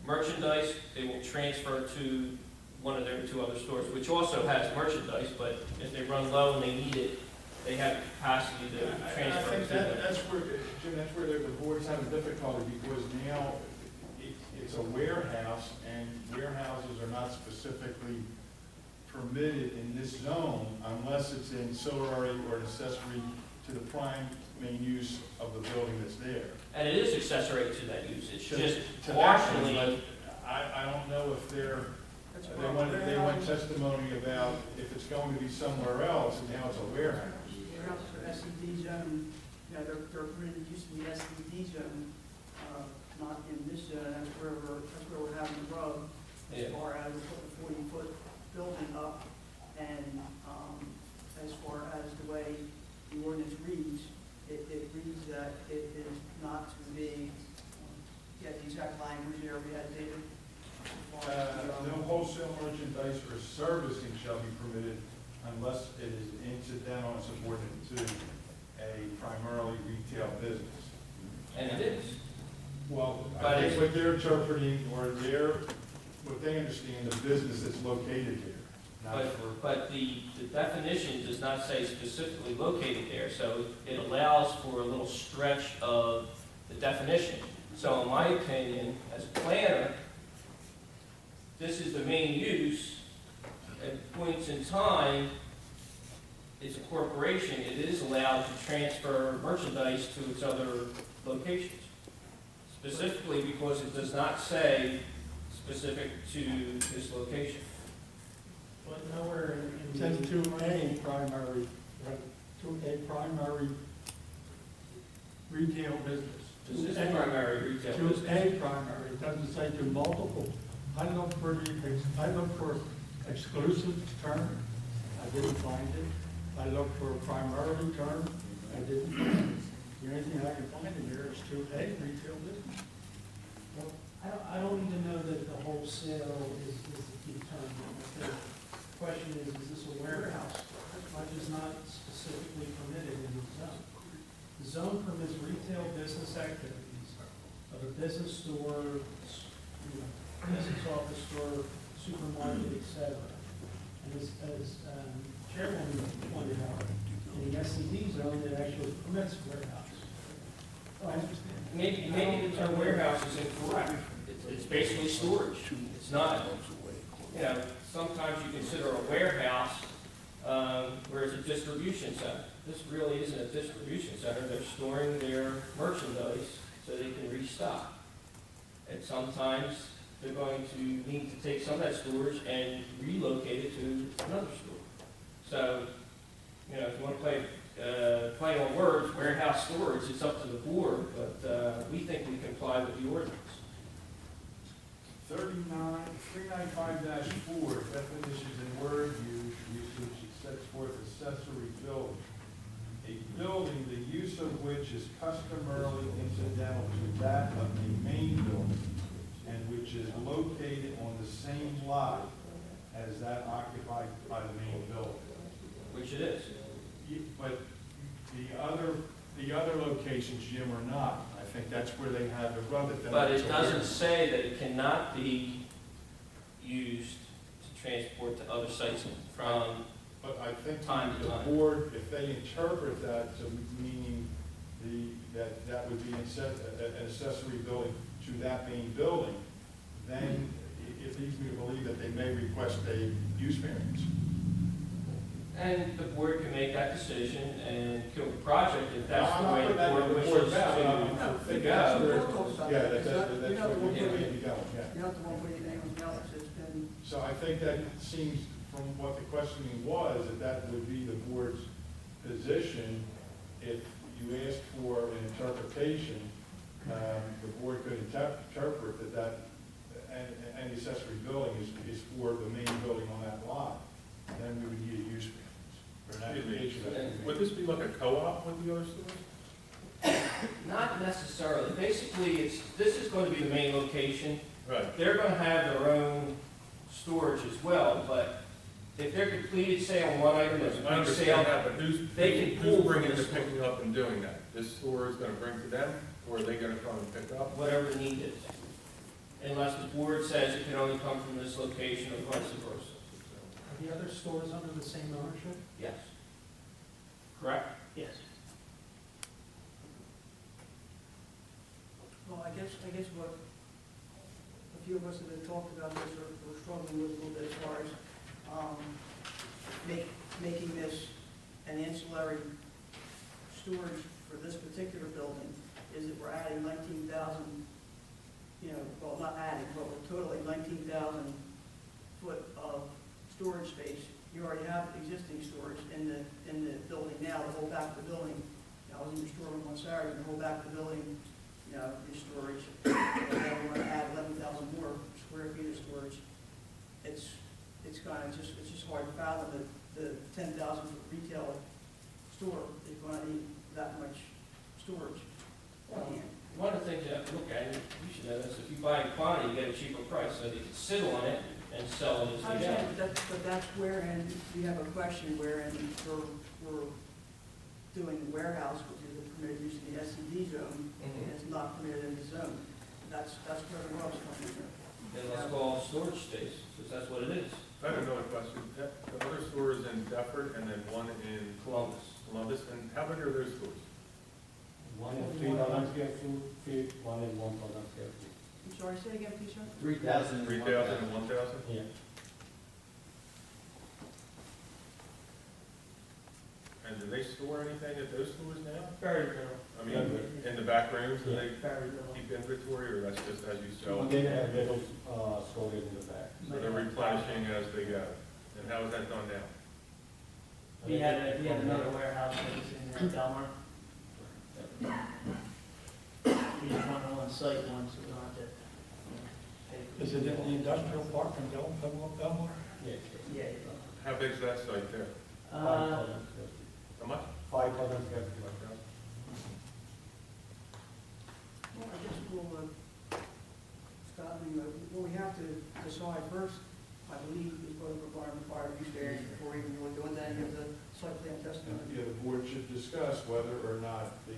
merchandise, they will transfer to one of their two other stores, which also has merchandise, but if they run low and they need it, they have the capacity to I transfer it think to them. that's where, Jim, that's where the board's having difficulty, because now it's a warehouse, and warehouses are not specifically permitted in this zone unless it's ancillary or an accessory to the prime main use of the building that's there. And it is accessory to that use, it's just To that one, partially. but I don't know if That's they want testimony about if it's going to be somewhere else, and now it's a warehouse. Perhaps for SED zone, you know, they're permitted, used to be SED zone, not in this zone, that's where we're having the rub. As Yeah. far as putting a 40-foot building up, and, as far as the way the ordinance reads, it reads that it is not to be, get the exact language there, we had David. No wholesale merchandise or servicing shall be permitted unless it is incidental and subordinate to a primarily retail business. And it is. Well, But I think it's- what they're interpreting, or what they understand, the business that's located here, not But, for. but the definition does not say specifically located there, so it allows for a little stretch of the definition. So in my opinion, as a planner, this is the main use. At points in time, it's a corporation, it is allowed to transfer merchandise to its other locations. Specifically because it does not say specific to this location. But nowhere It in says the. to a primary, to a primary retail business. This is To a- primary retail To business. a primary, it doesn't say to multiple. I looked for exclusive term, I didn't find it. I looked for a primarily term, I didn't find it. The only thing I can find in here is to a retail business. I don't even know that the wholesale is the key term. The question is this a warehouse, which is not specifically permitted in the zone? The zone permits retail business activities of a business store, business office store, supermarket, etc. And as Chairwoman pointed out, in the SED zone, it actually permits warehouse. I understand. Maybe the term warehouse is incorrect. It's basically storage. It's not, sometimes you consider a warehouse, where it's a distribution center. This really isn't a distribution center. They're storing their merchandise so they can restock. And sometimes they're going to need to take some of that storage and relocate it to another store. So, if you want to play on words, warehouse storage, it's up to the board, but we think we comply with the ordinance. 395-4, definitions and word usage, it sets forth accessory building. A building, the use of which is customarily incidental to that of the main building, and which is located on the same lot as that occupied by the main building. Which it is. But the other locations, Jim, are not. I think that's where they have the rub it. But it doesn't say that it cannot be used to transport to other sites from, But I think Time to the time. board, if they interpret that to meaning that would be an accessory building to that main building, then it leads me to believe that they may request a use variance. and the board can make that decision and kill the project if that's I'm the not way the putting that board in the wishes board's mouth, but I'm to thinking go. that's where- We'll talk about Yeah, that. that's You're not the one where putting we go, yeah. You're not the one putting your name on the ballot, so it's been, So I think that seems, from what the questioning was, that would be the board's position. If you asked for an interpretation, the board could interpret that any accessory building is for the main building on that lot. Then we would need a use variance for an application. Would this be like a co-op with the other stores? Not necessarily. Basically, this is going to be the main location. Right. They're going to have their own storage as well, but if they're completed sale on one item, there's a I big understand sale, that, but they can who's pull bringing from the this picking up and doing that? This store is gonna bring to them, or are they gonna come and pick up? whatever the need is. Unless the board says it can only come from this location or vice versa. Are the other stores under the same ownership? Yes. Correct? Yes. Well, I guess what a few of us that have talked about this are struggling with a little bit as far as, making this an ancillary storage for this particular building, is that we're adding 19,000, well, not adding, but we're totaling 19,000 foot of storage space. You already have existing storage in the building now, the whole back of the building. I was in the store on Saturday, the whole back of the building, your storage. And then we're gonna add 11,000 more square feet of storage. It's just hard to fathom that the 10,000 foot retail store is gonna need that much storage. One of the things you have to look at, and you should know this, if you buy in quantity, you get a cheaper price, so they can sit on it and sell it as I they go. understand, but that's wherein we have a question wherein we're doing the warehouse, which is a permitted use in the SCD zone, and it's not permitted in the zone. That's where the rub's coming in. Then let's call it storage space, because that's what it is. I have another question. The other store is in Deptford and then one in Columbus. and how big are those stores? One is 3,000 square feet, one is 1,000 square feet. I'm sorry, say again, please, sir? 3,000. 3,000 and 1,000? Yeah. And do they store anything at those stores now? Very little. I mean, in the back rooms, do they Very little. keep inventory, or that's just as you sell? They have little storage in the back. So they're replenishing as they go. And how is that done now? We had another warehouse that was in Delmar. We just went on site once, we don't have to. Is it in the industrial park in Belmar? Yeah. Yeah. How big is that site there? 5,000 square feet. How much? 5,000 square feet. Well, I guess we'll, Scott, what we have to decide first, I believe, is whether we're going to require use variance before we even really go into any of the site plan testimony. Yeah, the board should discuss whether or not the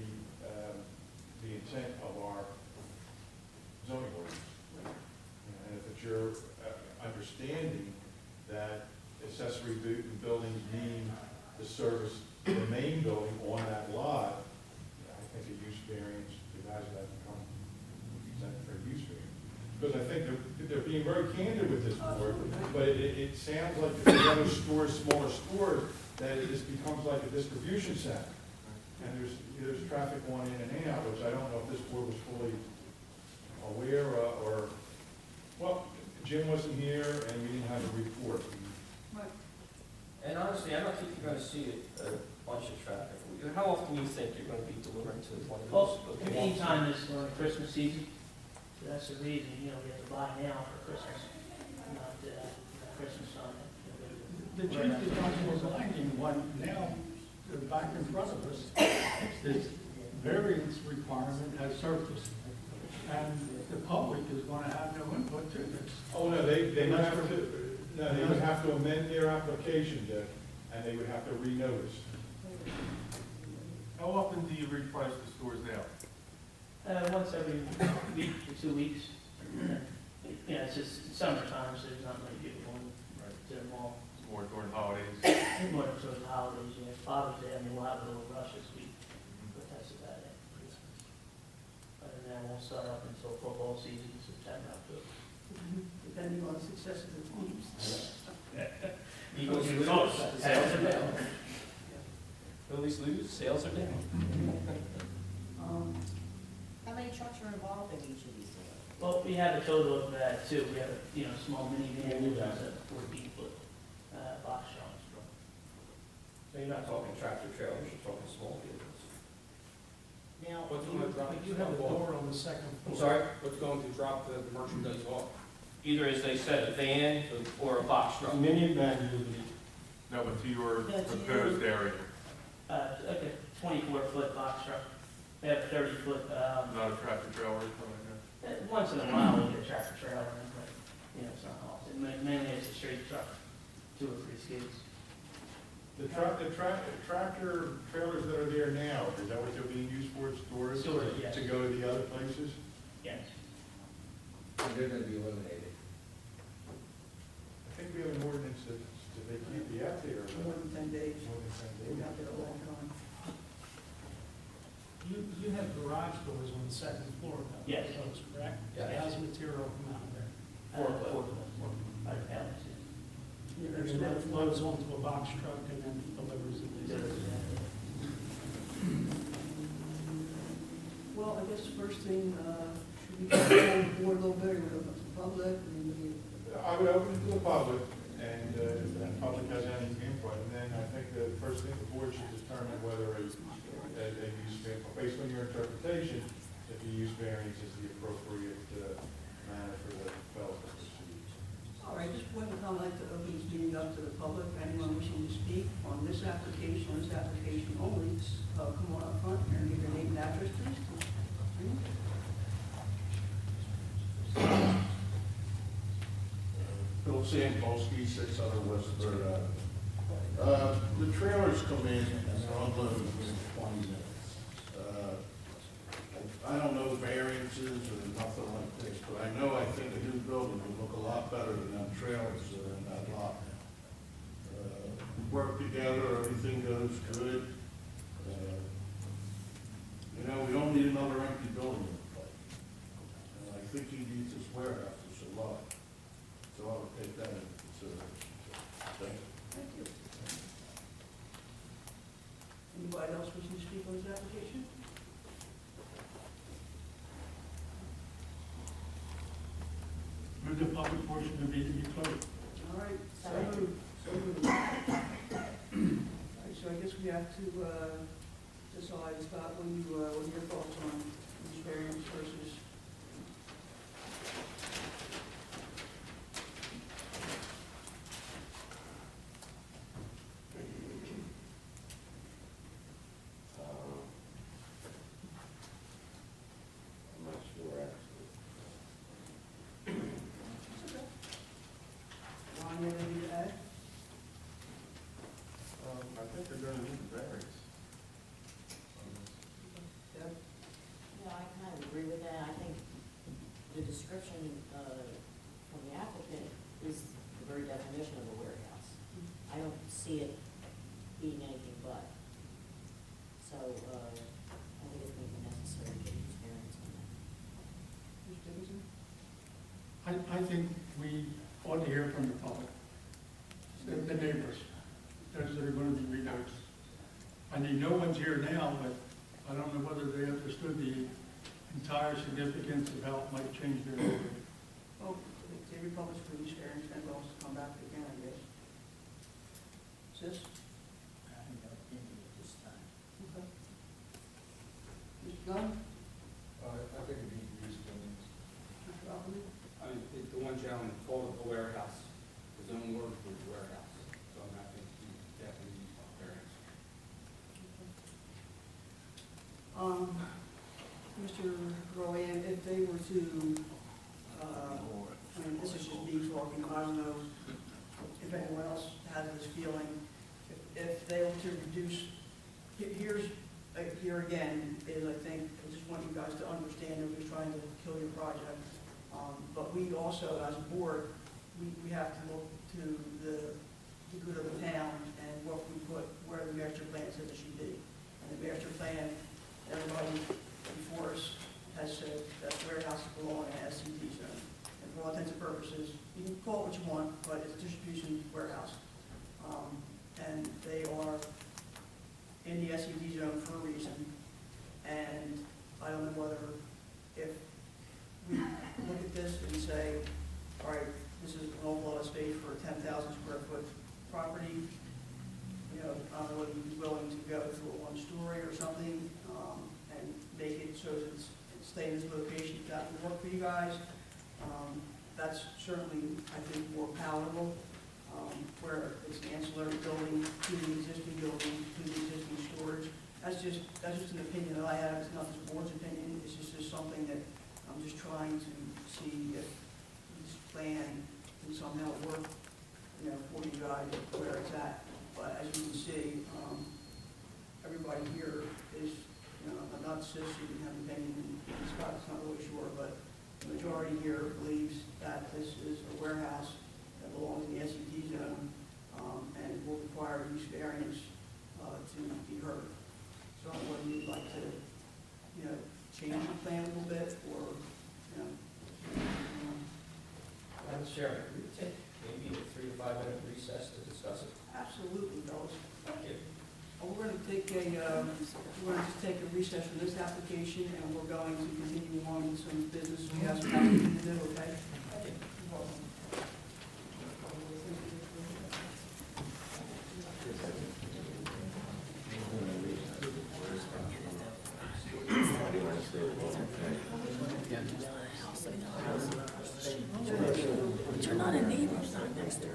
intent of our zoning ordinance. And if it's your understanding that accessory buildings mean to service the main building on that lot, I think a use variance, you guys would have to come present for a use variance. Because I think they're being very candid with this board, but it sounds like if the other stores, smaller stores, that this becomes like a distribution center. And there's traffic going in and out, which I don't know if this board was fully aware of, or, well, Jim wasn't here and we didn't have a report. And honestly, I don't think you're gonna see a bunch of traffic. How often do you think you're gonna be delivering to one of Well, those locations? anytime this during Christmas season, so that's the reason, we have to buy now for Christmas, not Christmas time. The chief is not finding one now, back in front of us. This variance requirement has surfaced, and the public is going to have no input to this. Oh, no, they would have to, no, they would have to amend their application, Dick, and they would have to renotice. How often do you replenish the stores now? Once every week to 2 weeks. Yeah, it's just summertime, so there's not many people going to the mall. It's more during holidays. More sort of holidays, yeah, Father's Day, I mean, we'll have a little rush this week, but that's about it. Other than that, won't start up until football season, September, October. Depending on the success of the teams. Eagles lose, sales are down. Phillies lose, sales are down. How many trucks are involved in each of these? Well, we have a total of two. We have a, small minivan, which is a 14-foot box truck. So you're not talking tractor trailers, you're talking small vehicles. Now, What's going to drop But you have a door on the second I'm floor. sorry? What's going to drop the merchandise off? Either, as they said, a van or a box truck. Minivan usually. No, but to your No, to proposed area, Like a 24-foot box truck. We have a 30-foot, not a tractor trailer or something like that? once in a while we get a tractor trailer, but, it's not often. Mainly 2 or 3 skids. The tractor trailers that are there now, is that what they're being used for, storage? Storage, yes. To go to the other places? Yes. They're gonna be eliminated. I think we have an ordinance that they can't be out there. More than 10 days. More than 10 They've days. got there a long time. You have garage doors on the second floor, though? Yes. Those, correct? Yes. How's material come out of there? By the pallets. And then it flows onto a box truck and then delivers it. Well, I guess first thing, should we get the board a little better, we open up to the public, and then I would open it to the public, and if the public has any input, and then I think the first thing the board should determine whether a use, based on your interpretation, if the use variance is the appropriate manner for the developer to proceed. all right, just one time, I'd like to open this meeting up to the public. Anyone wishing to speak on this application only, come on up front here and give your name and address, please. Bill Sampolsky, 600 Westford Ave. The trailers come in and they're unloaded within 20 minutes. I don't know variances or nothing like this, but I know I think a new building would look a lot better than them trailers that are in that lot now. We work together, everything goes good. You know, we don't need another empty building in the place. And I think he needs this warehouse a lot. So I would take that into consideration. Thank you. Thank you. Anybody else wishing to speak on this application? Move the public portion of the meeting be closed. All right, so moved, so moved. All right, so I guess we have to decide, Scott, what are your thoughts on use variance versus? I'm not sure actually. Ron, you have anything to add? I think they're gonna need a variance. Deb? Yeah, I kind of agree with that. I think the description from the applicant is the very definition of a warehouse. I don't see it being anything but. So, I think it's going to be necessary to get use variance on that. Mr. Dickinson? I think we ought to hear from the public, the neighbors, those that are going to be reduced. I mean, no one's here now, but I don't know whether they understood the entire significance of how it might change their neighborhood. Oh, the Republic's for use variance, and also come back again, I guess. Sis? Okay. Mr. Gunn? I think it needs to use buildings. Mr. Alvin? I mean, the one gentleman called it the warehouse, his own word for the warehouse, so I think he definitely needs variance. Mr. Rowan, if they were to, I mean, this is just me talking, I don't know if anyone else has this feeling, if they were to reduce, here again, is I think, I just want you guys to understand that we're trying to kill your project. But we also, as a board, we have to look to the good of the town and what we put, where the master plan says it should be. And the master plan, everybody before us has said that warehouses belong in an SCD zone. And for all intents and purposes, you can call it what you want, but it's a distribution warehouse. And they are in the SCD zone for a reason. And I don't know whether, if we look at this and say, all right, this is an awful lot of space for a 10,000 square foot property, you know, I don't know whether you'd be willing to go to a one-story or something, and make it so that it's stay in this location, if that would work for you guys. That's certainly, I think, more palatable, where it's an ancillary building to the existing building, to the existing storage. That's just an opinion that I have, it's not the board's opinion, it's just something that I'm just trying to see if this plan can somehow work for you guys where it's at. But as you can see, everybody here is, not says you can have an opinion, and Scott's not really sure, but the majority here believes that this is a warehouse that belongs in the SED zone, and will require use variance to be heard. So whether you'd like to, change the plan a little bit, or, Madam Chairman, we could take maybe a 3 to 5 minute recess to discuss it. absolutely, fellas. Thank you. We're going to take just take a recess from this application, and we're going to continue on with some business we have some activity to do, okay? You're not a neighbor, it's not next door.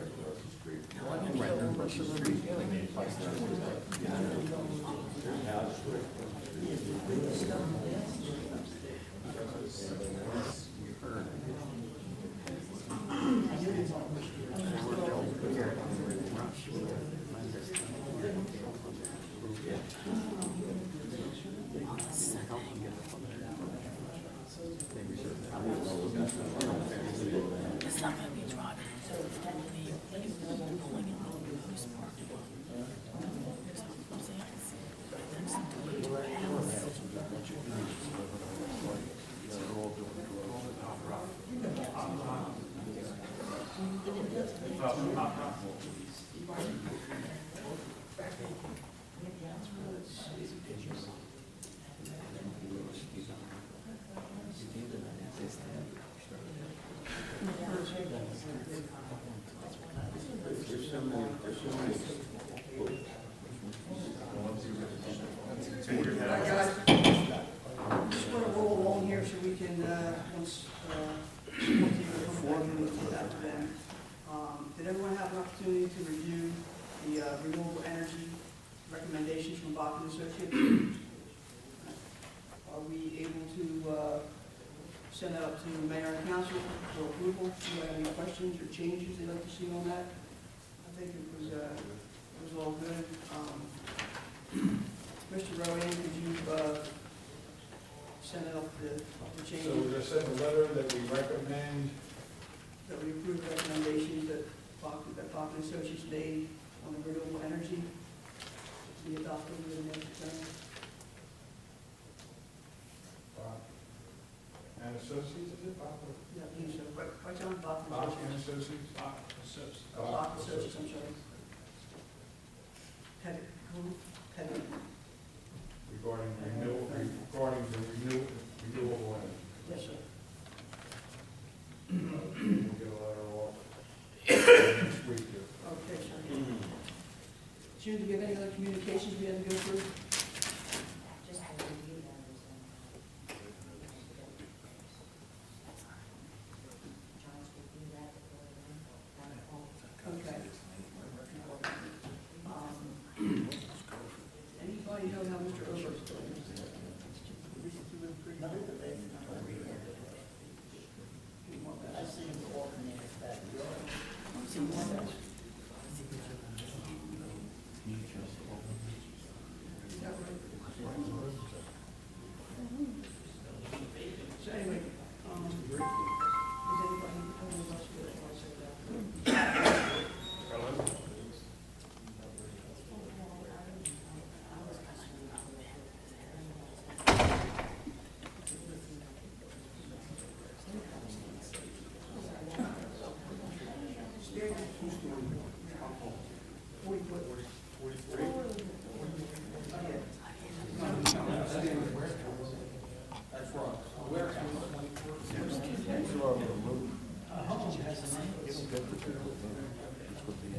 It's not gonna be driving, so it's gonna be pulling in who's parked. I'm saying, I can see there's some doing to a house. All right, guys. Just want to roll along here so we can, once, after them. Did everyone have an opportunity to review the renewable energy recommendations from Bach and Associates? Are we able to send that up to the mayor and council for approval? Do you have any questions or changes they'd like to see on that? I think it was all good. Mr. Rowan, could you send it up the change? So we're going to send a letter that we recommend, That we approve the recommendations that Bach and Associates made on the renewable energy to be adopted within the next term. and Associates, is it, Bob? Yeah, please, right on Bach and Bob and Associates. Associates? Bach and Associates, I'm sorry. Pettit. Regarding the renewable energy. Yes, sir. We'll get a letter off next week here. Okay, sir. June, do you have any other communications we had to go through? Just to review that as John's review that before Okay. Anybody know how Mr. Ober's doing? I see him walking in his backyard. Is that right? So anyway, does anybody else want to say that?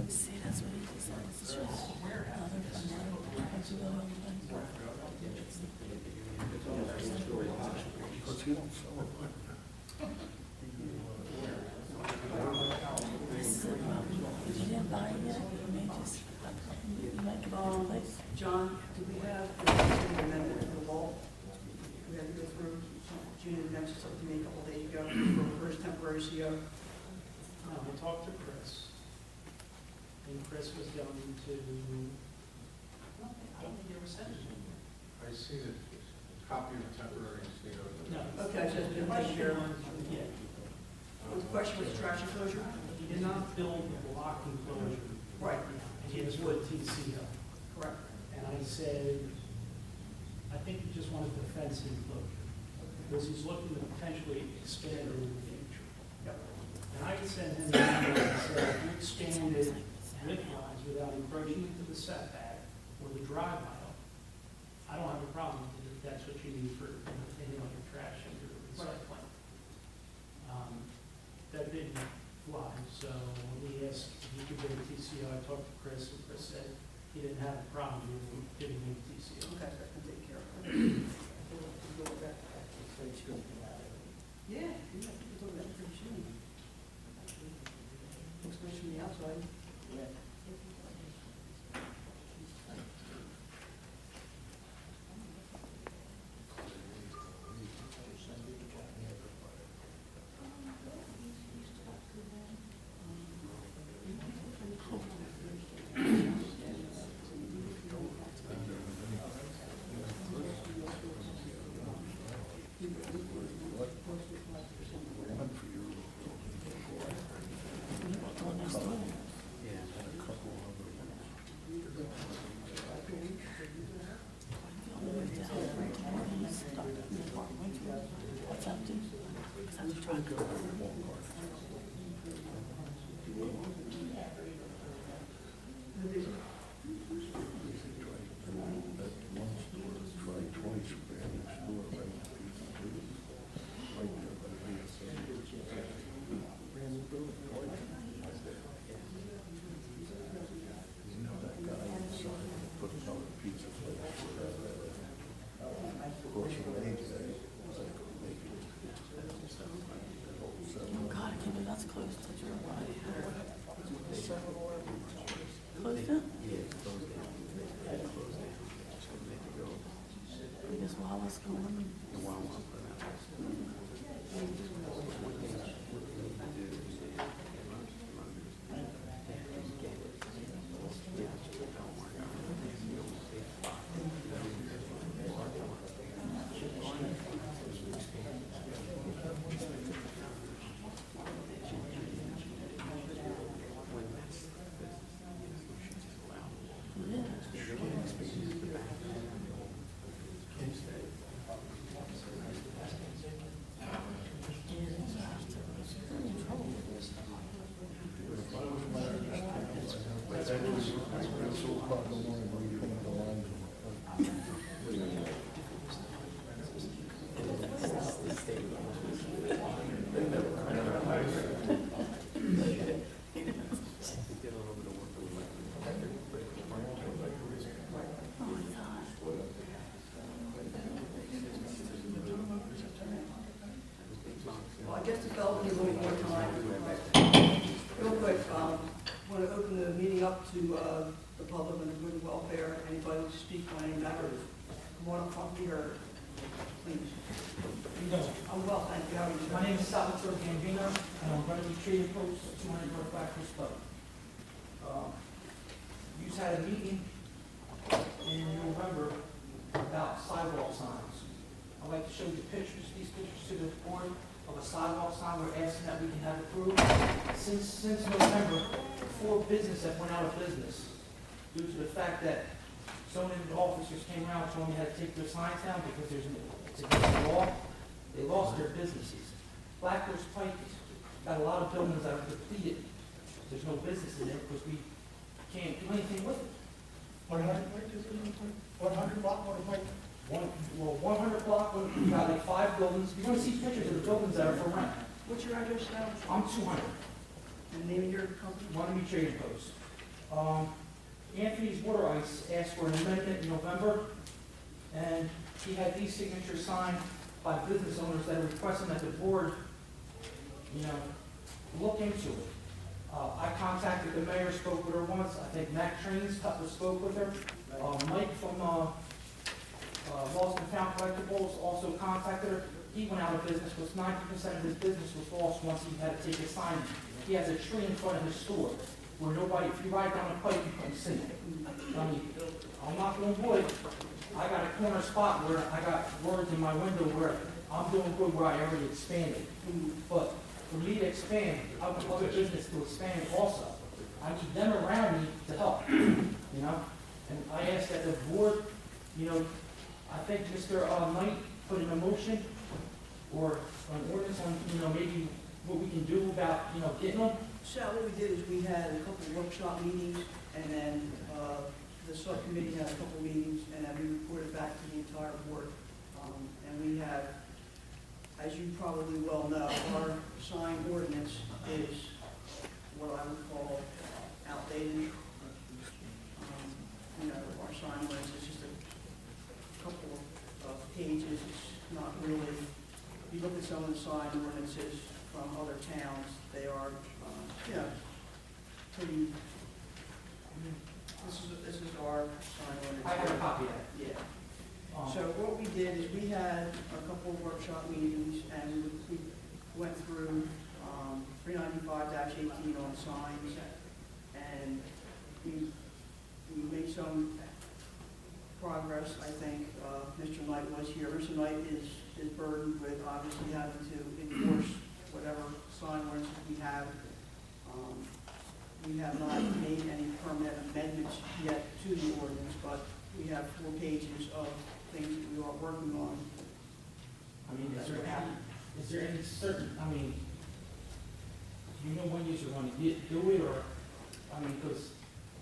See, that's what he said. It's just you didn't buy it yet, you may just, you might give it a place. John, do we have the amendment to the law? We had to go through, June mentioned something to me a couple days ago for first temporary CO. We'll talk to Chris. and Chris was going to, I don't think he ever said it. I see the copy of the temporary state of the. No. Okay, so it's been taken care of. Yeah, The question was trash enclosure? he did not build a block enclosure. Right. And he was wood TCO. Correct. And I said, I think he just wanted the fence enclosure, because he's looking to potentially expand it in the future. Yep. And I sent him an email and said, if you expand it width-wise without encroaching into the setback or the drive aisle, I don't have a problem with it if that's what you need for, anything like your trash and your recycling. That didn't fly, so when he asked if he could get a TCO, I talked to Chris, and Chris said he didn't have a problem with giving him a TCO. Okay, that can take care of it. Yeah, we can talk about it pretty soon. Looks nice from the outside. Oh God, I can't believe that's closed. Closed it? I guess while I was going. Well, I guess the fellow needs a little more time. Real quick, want to open the meeting up to the public and the good and welfare. Anybody wants to speak on any matters? Come on up front here, please. I'm well, thank you. How are you, sir? My name is Salvatore Gambino, and I'm running the trading post at 200 North Blackhurst Club. You had a meeting in November about sidewalk signs. I'd like to show you these pictures to the board of a sidewalk sign we're asking that we can have approved. Since November, 4 businesses have went out of business due to the fact that zoning officers came around telling me how to take their signs down because it's against the law. They lost their businesses. Blackhurst Pike got a lot of buildings that are depleted. There's no business in there because we can't do anything with it. 100 block, 100 block, we got like 5 buildings. You're gonna see pictures of the buildings that are for rent. What's your address now? I'm 200, And the name of your company? Runnemede Trading Post. Anthony's Water Ice asked for an amendment in November, and he had these signatures signed by business owners that are requesting that the board, look into it. I contacted the mayor, spoke with her once. I think Mac Trains spoke with her. Mike from Lost and Found Collectibles also contacted her. He went out of business because 90% of his business was lost once he had to take his sign. He has a tree in front of his store. where nobody, if you ride down the pike, you couldn't see it. I mean, I'm not going wood, I got a corner spot where I got words in my window where I'm doing good where I already expanded. But for me to expand, I want other business to expand also. I need them around me to help, you know? And I ask that the board, you know, I think Mr. Knight put in a motion or an ordinance on, you know, maybe what we can do about, you know, getting them. So what we did is we had a couple of workshop meetings, and then the subcommittee had a couple of meetings, and then we reported back to the entire board. And we have, as you probably well know, our sign ordinance is what I would call outdated. You know, our sign ordinance is just a couple of pages. It's not really, if you look at some of the sign ordinances from other towns, they are, you know, pretty, this is our sign ordinance. I have a copy of that. Yeah. So what we did is we had a couple of workshop meetings, and we went through 395-18 on signs, and we made some progress, I think. Mr. Knight was here. Mr. Knight is burdened with obviously having to enforce whatever sign ordinance we have. We have not made any permanent amendments yet to the ordinance, but we have 4 pages of things that we are working on. I mean, is there any certain, I mean, do you know when you're going to do it, or, I mean, because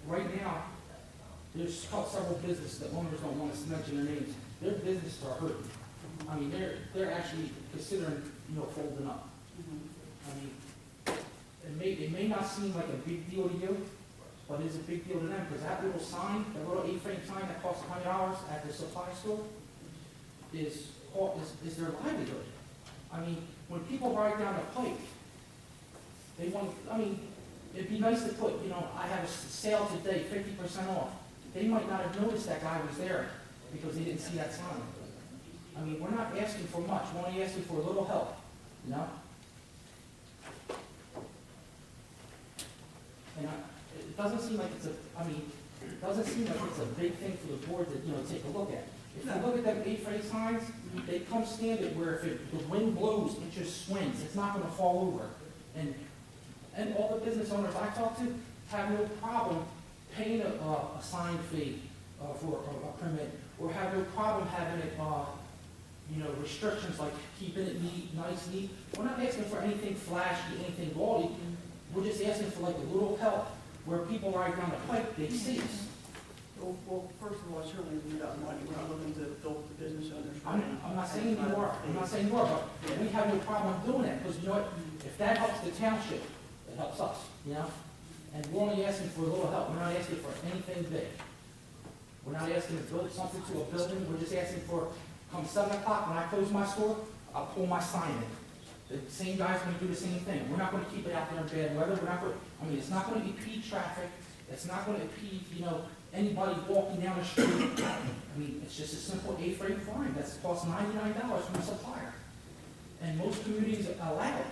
right now, there's several businesses that owners don't want us to mention their names. Their businesses are hurting. I mean, they're actually considering, you know, folding up. I mean, it may not seem like a big deal to you, but it's a big deal to them, because that little sign, that little 8-frame sign that costs $100 at the supply store is their livelihood. I mean, when people ride down the pike, they want, I mean, it'd be nice to put, you know, I have a sale today, 50% off. They might not have noticed that guy was there because they didn't see that sign. I mean, we're not asking for much, we're only asking for a little help, you know? And it doesn't seem like it's it doesn't seem like it's a big thing for the board to, you know, take a look at. If you look at them 8-frame signs, they come standard where if the wind blows, it just swings, it's not gonna fall over. And all the business owners I talk to have no problem paying a sign fee for a permit, or have no problem having it, you know, restrictions like keeping it neat, nice, neat. We're not asking for anything flashy, anything gaudy. We're just asking for like a little help where people ride down the pike, they see us. Well, first of all, certainly we got money. We're not looking to build the business owners. I'm not saying you are, I'm not saying you are, but we have no problem doing that, because you know what? If that helps the township, it helps us, you know? And we're only asking for a little help, we're not asking for anything big. We're not asking to build something to a building, we're just asking for, come 7 o'clock, when I close my store, I'll pull my sign in. The same guy's gonna do the same thing. We're not gonna keep it out there in bad weather, we're not gonna, I mean, it's not gonna impede traffic, it's not gonna impede, you know, anybody walking down the street. I mean, it's just a simple 8-frame fine that's cost $99 from the supplier. And most communities allow it.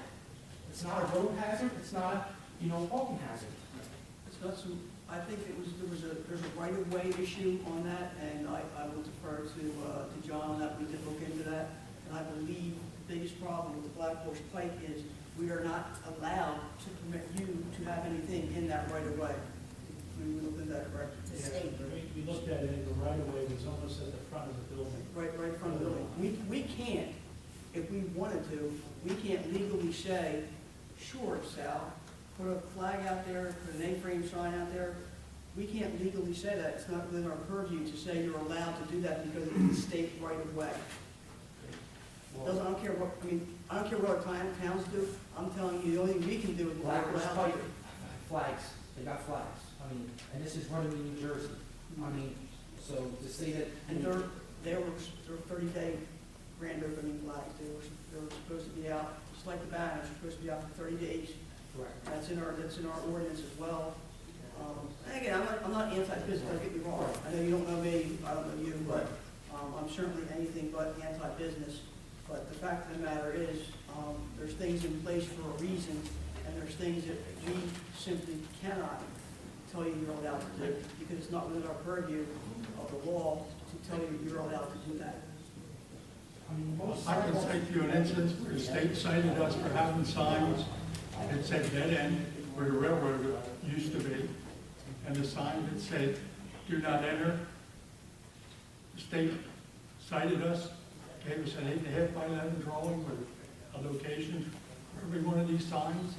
It's not a road hazard, it's not a, you know, walking hazard. It's got some, I think there's a right-of-way issue on that, and I will defer to John on that. We did look into that. And I believe the biggest problem with the Black Horse Pike is we are not allowed to permit you to have anything in that right-of-way. We looked at that, correct? The state. We looked at it, and the right of way was almost at the front of the building. Right in front of the building. We can't, if we wanted to, we can't legally say, sure, Sal, put a flag out there, put an A-frame sign out there. We can't legally say that. It's not within our purview to say you're allowed to do that because it's the state right of way. I don't care what, I don't care what our towns do. I'm telling you, the only thing we can do is Black Horse allow Pike, you. flags, they got flags. I mean, and this is Runnemede, New Jersey. I mean, so to say that. And their 30-day grand opening flags, they were supposed to be out, just like the banners, they're supposed to be out for 30 days. Correct. That's in our ordinance as well. And again, I'm not anti-business, don't get me wrong. I know you don't know me, I don't know you, but I'm certainly anything but anti-business. But the fact of the matter is, there's things in place for a reason, and there's things that we simply cannot tell you you're allowed to do, because it's not within our purview of the law to tell you you're allowed to do that. I mean, most I can sidewalks. cite you an instance where the state cited us for having signs that said dead end where the railroad used to be, and the sign that said, do not enter. The state cited us, gave us an 8.5 by 11 drawing with a location for every one of these signs.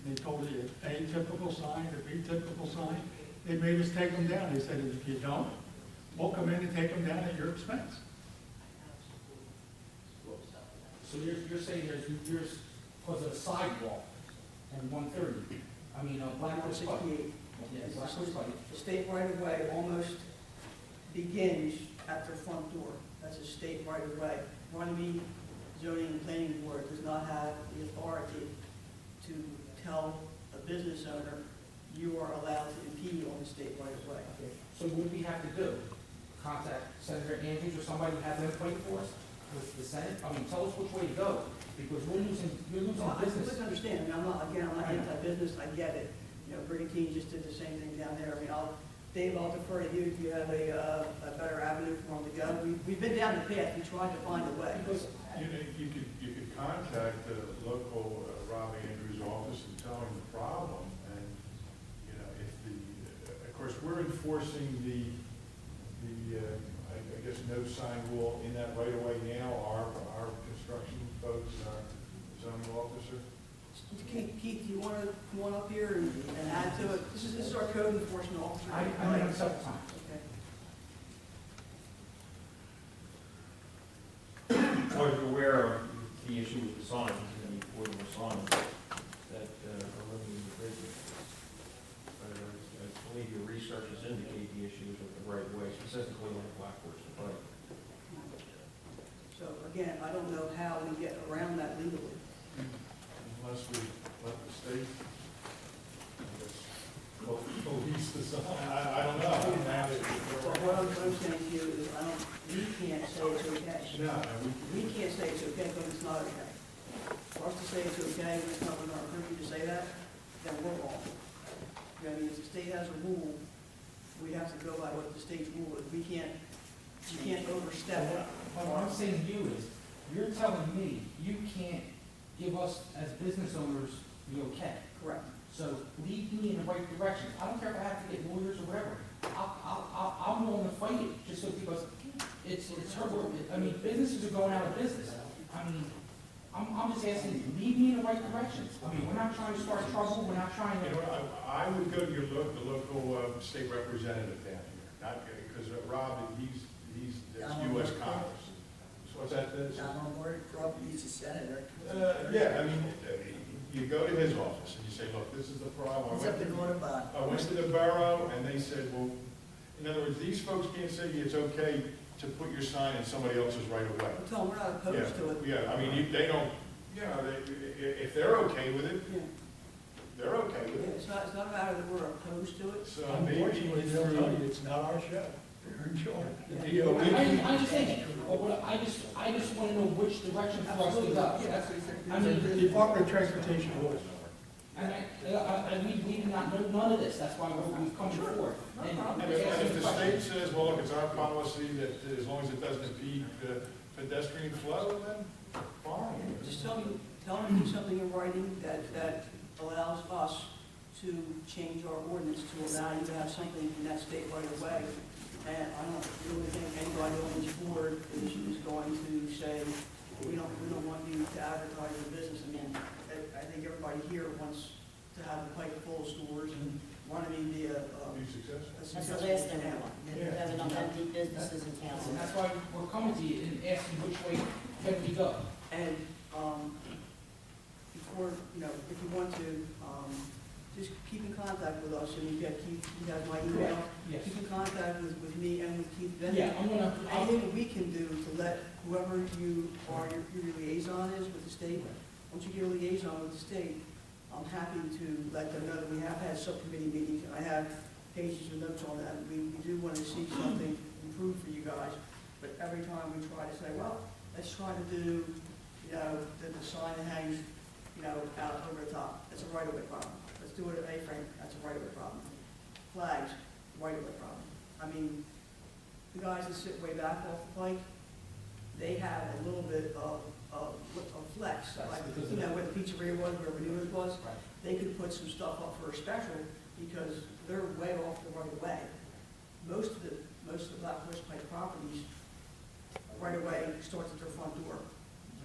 And they told us it's A typical sign, a B typical sign. They made us take them down. They said, if you don't, we'll come in and take them down at your expense. So you're saying there's, because of a sidewalk and 130, I mean, Blackwood Pike. 168. Yeah, Blackwood Pike. The state right of way almost begins at their front door. That's a state right of way. Runnemede Zoning and Planning Board does not have the authority to tell a business owner you are allowed to impede on the state right of way. So what do we have to do? Contact Senator Andrews or somebody have them fight for us with the Senate? I mean, tell us which way to go, because you're losing So I business. completely understand. I mean, I'm not anti-business. I get it. You know, Brigantine just did the same thing down there. I mean, Dave, I'll defer to you if you have a better avenue for them to go. We've been down the path. We tried to find a way. You know, you could contact the local Rob Andrews office and tell him the problem, and, you know, if of course, we're enforcing I guess, no sign rule in that right of way now, our construction folks and our zoning officer. Keith, do you want to come on up here and add to it? This is our code enforcement officer. I met him several times. Okay. I was aware of the issue with the signs, and the affordable signs that are limiting the business. But I believe your researches indicate the issues of the right way, specifically on Black Horse Pike. So again, I don't know how we get around that legally. Unless we let the state, I guess, police the sign, I don't know. So what I'm saying to you is, we can't say it's okay. No, We can't say it's okay because it's not okay. For us to say it's okay, when it's not within our purview to say that, then we're wrong. You know, I mean, if the state has a rule, we have to go by what the state's rule is. We can't overstep it. But what I'm saying to you is, you're telling me you can't give us as business owners the okay. Correct. So lead me in the right direction. I don't care if I have to get lawyers or whatever. I'm willing to fight it just so because it's her word. I mean, businesses are going out of business. I mean, I'm just asking, lead me in the right direction. I mean, we're not trying to start trouble. We're not trying You know, to. I would go to the local state representative down here, not, because Rob, he's the U.S. Congress. So what's that? I'm on board, Rob, he's a senator. Yeah, I mean, you go to his office and you say, look, this is the problem. He's up to going about. I went to the borough and they said, well, in other words, these folks can't say it's okay to put your sign in somebody else's right of way. Tell them we're not opposed to it. Yeah, I mean, they don't, you know, if they're okay with it, Yeah. they're okay with Yeah, it. it's not a matter that we're opposed to it. So Unfortunately, maybe they'll tell you it's not our show. They're in charge. The DOE. I understand. But what I just want to know which direction for us to go. I The mean, Department of Transportation will. and we did not know none of this. That's why we've come forward. And if the state says, well, look, it's our policy that as long as it doesn't impede pedestrian flow, then fine. Just tell them to do something in writing that allows us to change our ordinance to allow you to have something in that state right away. And I don't really think anybody on this board is going to say, we don't want you to advertise your business. I mean, I think everybody here wants to have the Pike full of stores and want to be a Be successful. That's the last thing we want, having empty businesses in town. And that's why we're coming to you and asking which way can we go. And before, if you want to, just keep in contact with us, and you have my email. Yes. Keep in contact with me and with Keith. Yeah, I'm gonna. Anything we can do to let whoever you are, your liaison is with the state, once you get a liaison with the state, I'm happy to let them know that we have had subcommittee meetings, and I have pages of notes on that. We do want to see something improved for you guys, but every time we try to say, well, let's try to do, the sign that hangs, out over the top. That's a right-of-way problem. Let's do it at A-frame. That's a right-of-way problem. flags right away problem. I mean, the guys that sit way back off the pike, they have a little bit of flex, That's like, because you of know, where the pizzeria was, where Renewers was, Right. they could put some stuff up for a special because they're way off the right of way. Most of the Black Horse Pike properties, right away starts at their front door.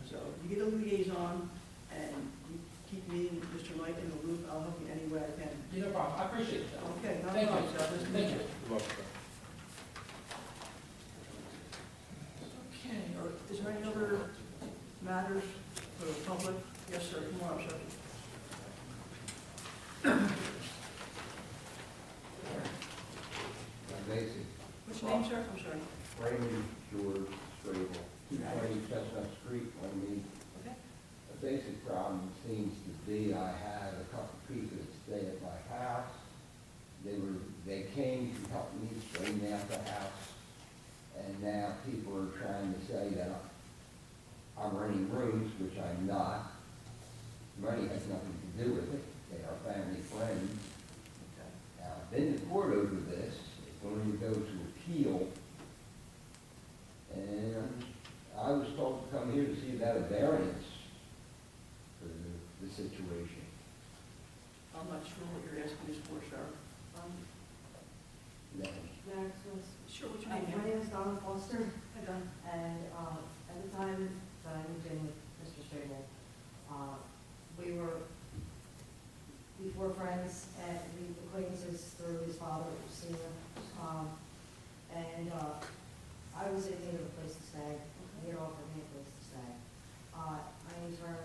So you get a liaison and you keep me and Mr. Mike in the loop, I'll help you any way I can. Yeah, no problem, I appreciate it. Okay, not a Thank you. problem, Sal. Nice to meet Thank you. you. You're welcome, sir. Okay, is there any other matters for the public? Yes, sir, come on up, sir. Basic, What's your name, sir? I'm sorry. Raymond George Strable, 220 Chestnut Street, Runnemede. Okay. The basic problem seems to be I had a couple people that stay at my house. They came to help me straighten out the house, and now people are trying to say that I'm renting rooms, which I'm not. Money has nothing to do with it. They are family friends. Now, I've been to court over this. It's going to go to appeal. And I was told to come here to see about a variance for the situation. I'm not sure what you're asking this for, sir. Now, Sure, what's your My name? name is Donna Foster, Hi, Don. and at the time that I moved in with Mr. Strable, we were before friends and we acquaintances through his father, senior. And I was in need of a place to stay. He had offered me a place to stay. I in turn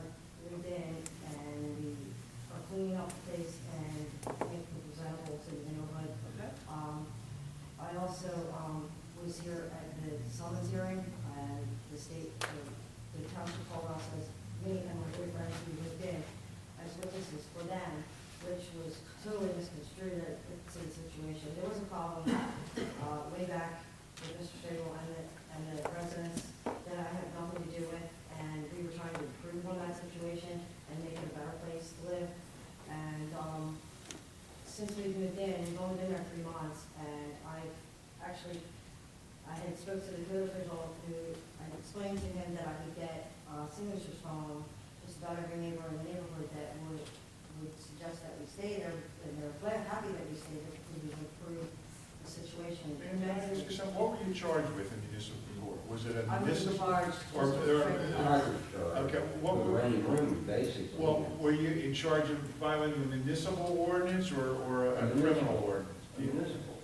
moved in and we are cleaning up the place and making it presentable to the neighborhood. Okay. I also was here at the summons hearing, and the township called us as me and my boyfriend who moved in as witnesses for them, which was totally misconstrued to the situation. There was a problem way back with Mr. Strable and the residents that I had nothing to do with, and we were trying to improve on that situation and make it a better place to live. And since we've moved in, we've only been there 3 months, and I had spoke to the code official who I explained to him that I could get signatures from just about every neighbor in the neighborhood that would suggest that we stay there, and they're glad, happy that we stay there because we've improved the situation. May I ask you something? What were you charged with in municipal court? Was it a I was municipal? charged or- just or- for I was charged Okay, what for were, renting rooms, basically. well, were you in charge of violating the municipal ordinance or a criminal ordinance? Municipal.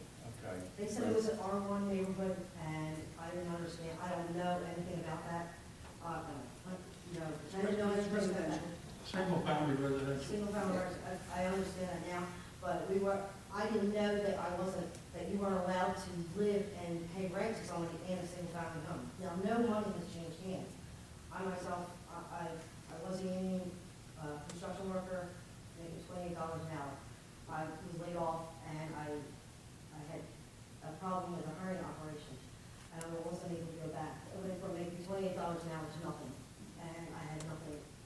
Okay. They said it was an R1 neighborhood, and I didn't understand, I don't know anything about that. I didn't know anything about that. Single family residential. Single family, I understand that now, but I didn't know that that you weren't allowed to live and pay rent to somebody in a single family home. Now, no money has changed hands. I myself, I was a union construction worker, making $28 an hour. I was laid off, and I had a problem with a hernia operation, and I wasn't able to go back. I went from making $28 an hour to nothing, and I had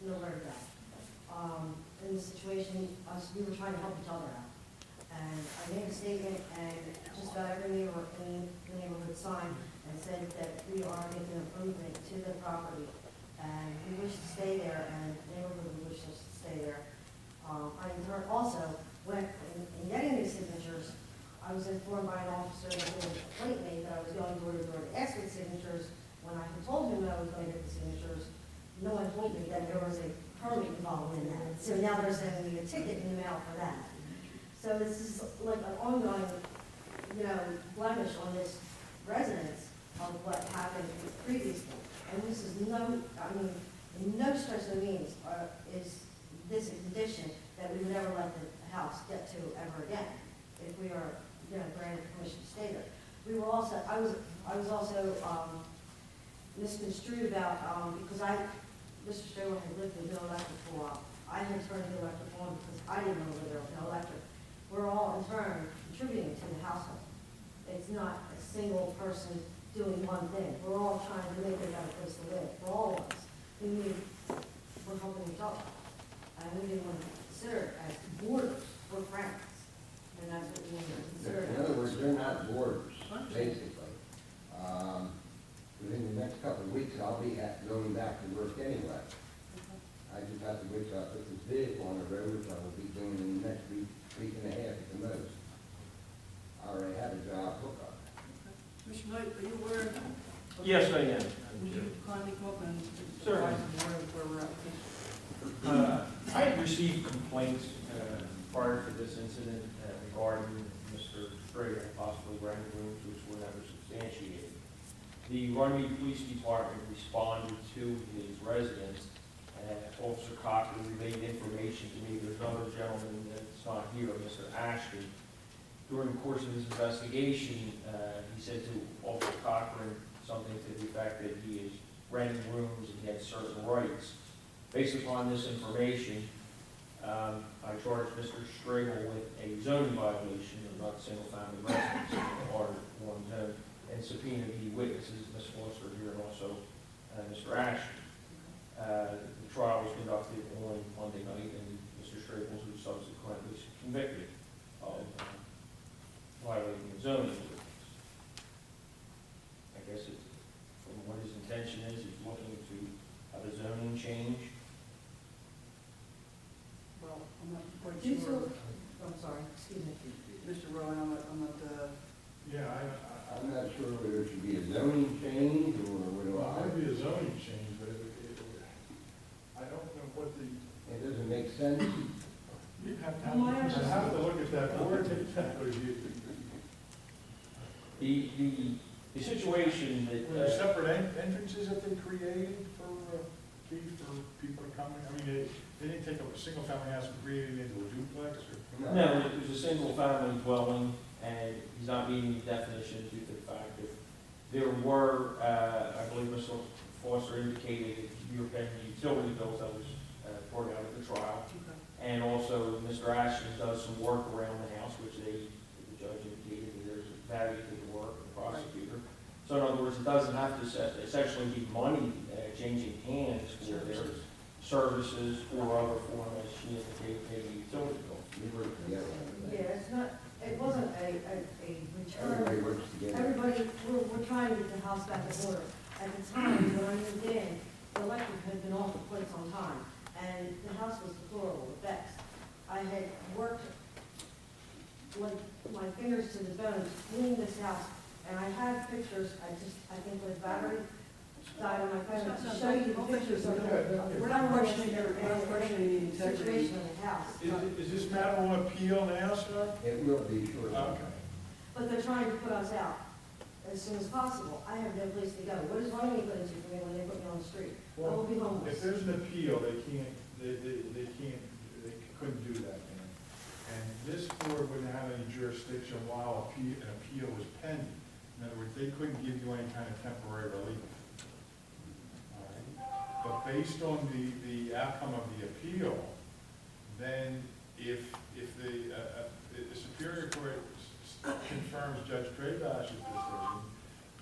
nowhere to go. In this situation, we were trying to help each other out. And I made a statement, and just about every neighbor in the neighborhood signed and said that we are making an improvement to the property, and we wish to stay there, and the neighborhood wishes to stay there. I in turn also went, in getting these signatures, I was informed by an officer that would complain me that I was going door to door to ask for the signatures. When I had told him that I was going to get the signatures, no one told me that there was a permit involved in that. So now they're sending me a ticket in the mail for that. So this is like an ongoing, blemish on this residence of what happened previously. And this is in no stretch of the means is this a condition that we would ever let the house get to ever again if we are, granted permission to stay there. I was also misconstrued about, because Mr. Strable had lived with no electric for a while. I had turned the electric on because I didn't know there was no electric. We're all in turn contributing to the household. It's not a single person doing one thing. We're all trying to make it a better place to live for all of us. We're helping each other. And we didn't want to consider it as borders, we're friends. And that's what we need to consider. basically. Within the next couple of weeks, I'll be going back to work anyway. I just have to wait till I put this vehicle on the road, which I will be doing in the next week and a half at the most. I already have a job hookup. Mr. Knight, are you aware? Yes, I am. Would you kindly talk and Sure. advise the board of where we're at with this? I had received complaints prior to this incident regarding Mr. Strader possibly renting rooms which were never substantiated. The Runnemede Police Department responded to his residence, and Officer Cochran relayed information to me. There's another gentleman that's not here, Mr. Ashton. During the course of his investigation, he said to Officer Cochran something to the effect that he is renting rooms and he had certain rights. Based upon this information, I charged Mr. Strader with a zoning violation of not single-family residence in R1 zone and subpoenaed the witnesses, Ms. Foster here and also Mr. Ashton. The trial was conducted on Monday night, and Mr. Strader was subsequently convicted of violating the zoning ordinance. I guess it's, from what his intention is, he's looking to have a zoning change. Well, I'm not quite Do you sure. I'm sorry, excuse me. Mr. Rowan, I'm not, Yeah, I'm not sure whether it should be a zoning change or whether well, it might be a zoning change, but I don't know what the, it doesn't make sense. You have to Well, my have. I have to look at that ordinance, because The situation were that, there separate entrances that they created for people to come in? I mean, they didn't take a single-family house and create it into a duplex, or? no, it was a single-family dwelling, and he's not meeting the definition due to the fact that there were, I believe Mr. Foster indicated that you were paying the utility bills that was poured out at the trial. And also, Mr. Ashton does some work around the house, which the judge indicated that there's value to the work of the prosecutor. So in other words, it doesn't have to essentially be money changing hands for their services or other form as she indicated, maybe utility bill. We work together. Yeah, it's not, it wasn't a Everybody return. works together. Everybody, we're trying to get the house back in order. At the time, when I moved in, the electric had been off for quite some time, and the house was deplorable at best. I had worked like my fingers to the bone to clean this house, and I had pictures, I think the battery died on my phone, to show you the pictures of the. we're not questioning the integrity. Situation in the house. Is this matter on appeal now, sir? It will be shortly. Okay. But they're trying to put us out as soon as possible. I have no place to go. What is Runnemede going to do for me when they put me on the street? I will be If homeless. there's an appeal, they couldn't do that, you know. And this board wouldn't have any jurisdiction while an appeal was pending. In other words, they couldn't give you any kind of temporary relief. All right? But based on the outcome of the appeal, then if the Superior Court confirms Judge Draybash's decision,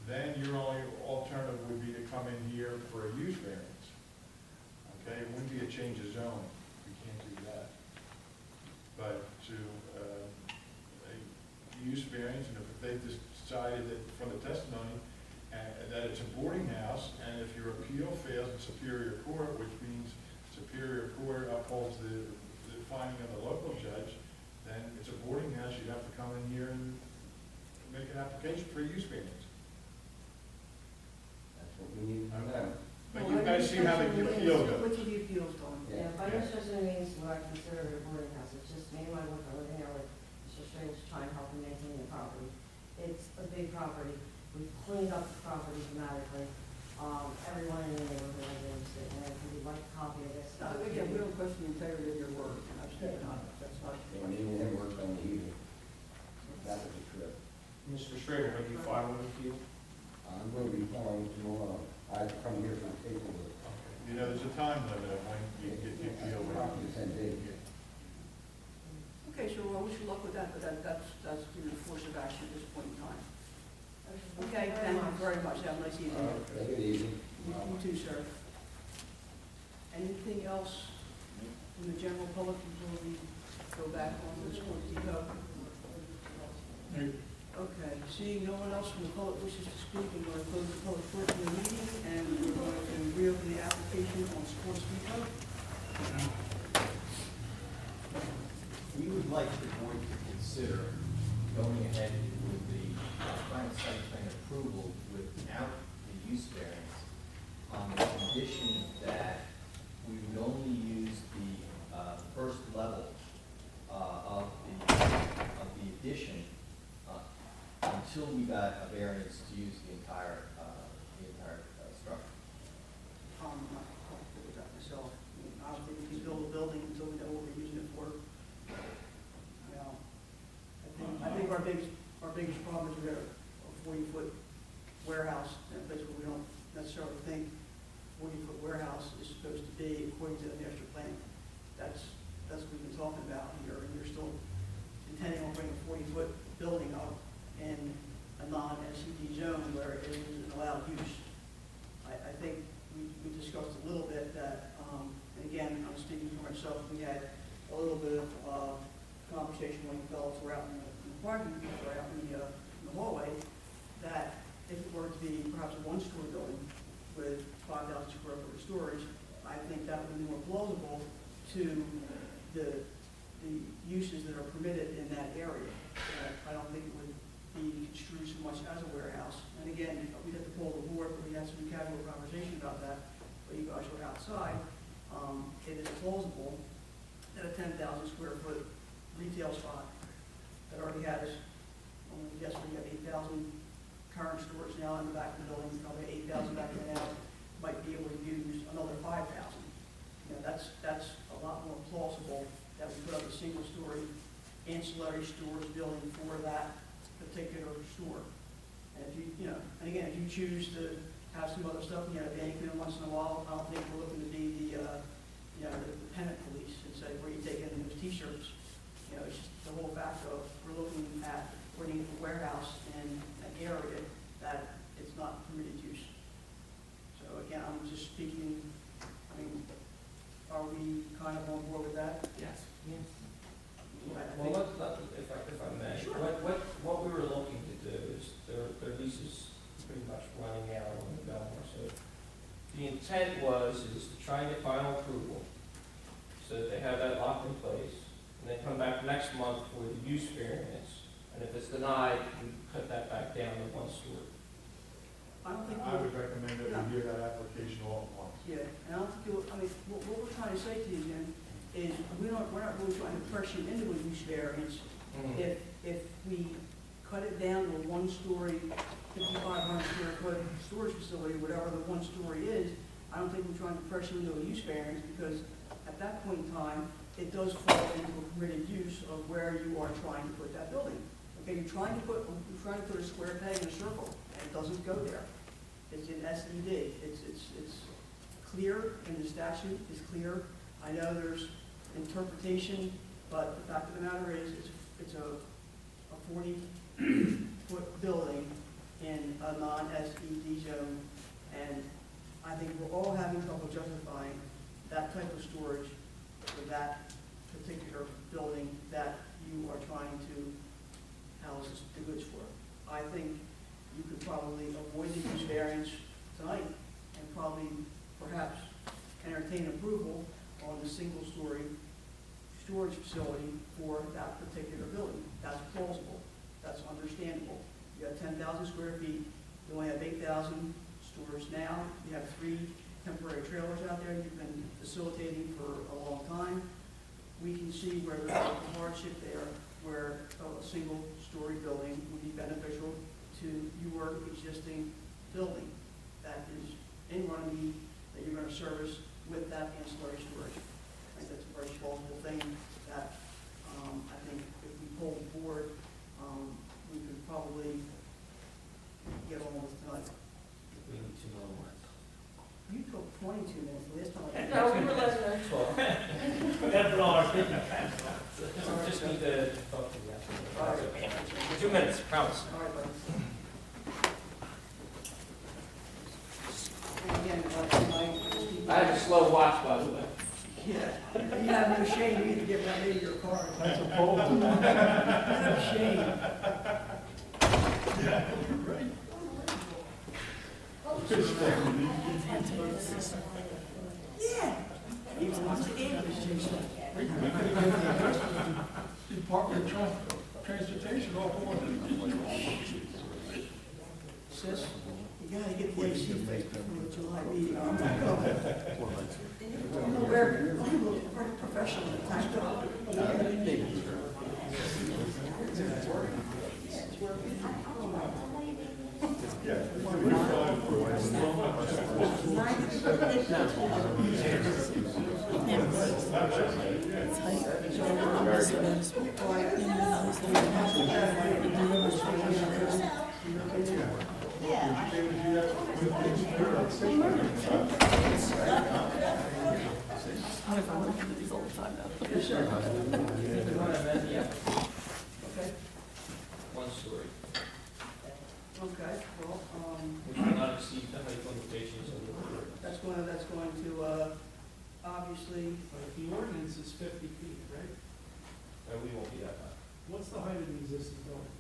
then your only alternative would be to come in here for a use variance. Okay, it wouldn't be a change of zone, we can't do that. But to a use variance, and if they decided that from the testimony that it's a boarding house, and if your appeal fails in Superior Court, which means Superior Court upholds the finding of the local judge, then it's a boarding house, you'd have to come in here and make an application for a use variance. That's what we need to know. But you've got to see how the appeal goes. Which of the appeals going? Yeah, by no stretch of the means what I consider a boarding house. It's just me and my boyfriend living there with Mr. Strange trying to help him maintain the property. It's a big property. We've cleaned up the property dramatically. Everyone in the neighborhood has interested, and if you'd like a copy of this. Again, we don't question the integrity of your work, absolutely not, that's not. When even him worked on the heating, that was a trip. Mr. Strader, have you filed an appeal? I'm going to be calling tomorrow. I have to come here for the paperwork. You know, there's a time limit of when you get the appeal. Probably 10 days. Okay, so I wish you luck with that, but that's the force of action at this point in time. Okay, thank you very much, have a nice evening. Take it easy. You too, sir. Anything else from the general public before we go back on this court to go? Okay, Seeing no one else from the public wishes to speak, I'm going to close the public portion of the meeting, and we're going to reopen the application on Sports Depot. We would like the board to consider going ahead with the final site plan approval without the use variance on the condition that we would only use the first level of the addition until we got a variance to use the entire structure. I'm not comfortable with that myself. I don't think we can build a building until we know what we're using it for. I think our biggest problem is we got a 40-foot warehouse in a place where we don't necessarily think 40-foot warehouse is supposed to be according to the master plan. That's what we've been talking about here, and you're still intending on bringing a 40-foot building up in a non-SED zone where it is an allowed use. I think we discussed a little bit that, and again, I'm speaking for myself, we had a little bit of conversation when the fellows were out in the parking, or out in the hallway, that if it were to be perhaps a one-story building with 5,000 square foot of storage, I think that would be more plausible to the uses that are permitted in that area. I don't think it would be construed so much as a warehouse. And again, we had to pull the board, but we had some casual conversation about that, but you guys were outside. It is plausible that a 10,000 square foot retail spot that already has, I guess we have 8,000 current stores now in the back of the building, probably 8,000 back there now, might be able to use another 5,000. That's a lot more plausible that we put up a single-story ancillary stores building for that particular store. And if and again, if you choose to have some other stuff, bank in once in a while, I don't think we're looking to be the pennant police and say, where you taking those T-shirts? It's just the whole fact of we're looking at putting a warehouse in an area that it's not permitted use. So again, I'm just speaking, are we kind of on board with that? Yes. Yes. Well, if I may, Sure. what we were looking to do is, their lease is pretty much running out on the Belmar, so the intent is to try and get final approval, so that they have that locked in place, and then come back next month for the use variance, and if it's denied, we cut that back down to one story. I don't think I would recommend that we hear that application all at once. Yeah, and I don't think what we're trying to say to you, Jim, is we're not really trying to pressure you into a use variance. If we cut it down to a one-story, 5,500 square foot storage facility, whatever the one story is, I don't think we're trying to pressure you into a use variance, because at that point in time, it does fall into a permitted use of where you are trying to put that building. Okay, you're trying to put a square peg in a circle, and it doesn't go there. It's in SED. It's clear, and the statute is clear. I know there's interpretation, but the fact of the matter is, it's a 40-foot building in a non-SED zone, and I think we're all having trouble justifying that type of storage for that particular building that you are trying to house the goods for. I think you could probably avoid the use variance tonight and probably perhaps entertain approval on the single-story storage facility for that particular building. That's plausible. That's understandable. You have 10,000 square feet. You only have 8,000 stores now. You have 3 temporary trailers out there you've been facilitating for a long time. We can see where there's a hardship there, where a single-story building would be beneficial to your existing building that is in Runnemede, that you're going to service with that ancillary storage. I think that's a very plausible thing that I think if we pull the board, we could probably get on with tonight. We need 2 more months. You took 22 minutes last time. No, we were less than 12. That's all I just need to talk to the applicant. All right. 2 minutes, promise. All right, buddy. And again, tonight, I have a slow watch, by the way. yeah, you have no shame, you need to give that lady your card. That's a bold. No shame. application off on Sis, you gotta get the AC fixed before the July meeting. I'm very professional at times. One story, Okay, well, which will not exceed the height limitations of the order. that's going to, obviously, But if the ordinance is 50 feet, right? We won't be that high. What's the height of the existing building?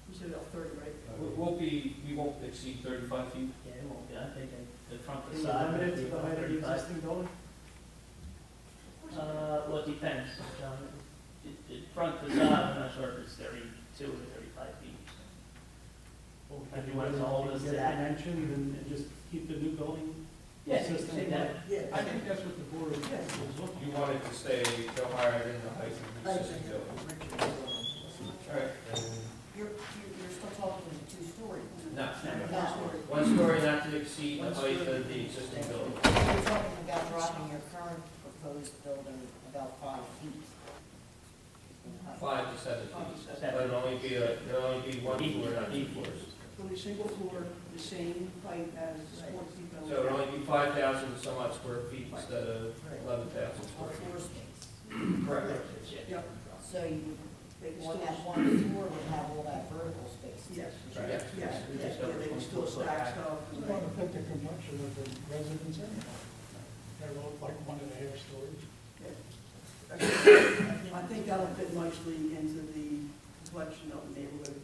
you said about 30, right? We won't exceed 35 feet. Yeah, it won't be, I think the front Can you limit it to the height of the existing building? Well, it depends, John. Front to side, I'm not sure if it's 32 or 35 feet. Or If you want to hold us to get that. dimensions and just keep the new building Yeah, consistent take with that. Yeah. I think that's what the board is looking You want it to stay no higher than the height of the existing building. All right, and You're still talking two-story. no, No. one story not to exceed the height of the existing building. You're talking about dropping your current proposed building about 5 feet. 5 to 7 feet. But it'll only be one floor, not two floors. Will be single floor, the same height as the sports depot? So it'll only be 5,000 so much square feet instead of 11,000 Or square floor feet. space. Correct. Yep. So you They can on still, that one floor would have all that vertical space. yes, Right. yes, yes, yeah, they can still stack stuff. You want to fit the complexion of the residents anyhow. They're all like 1.5 stories. I think that'll fit nicely into the complexion of the neighborhood.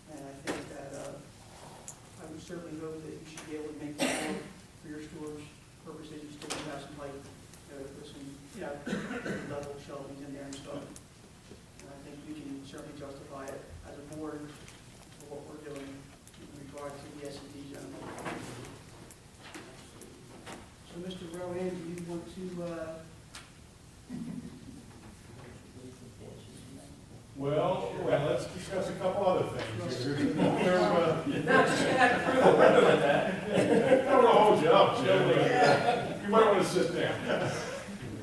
And I think that, I would certainly hope that you should be able to make that work for your store's purposes. You still have some height, with some, level shelving in there and stuff. And I think we can certainly justify it as a board for what we're doing in regard to the S&D zone. So, Mr. Rowan, do you want to, Well, let's discuss a couple other things. No, just have approval, we're doing that. I don't want to hold you up, Jim. You might want to sit down.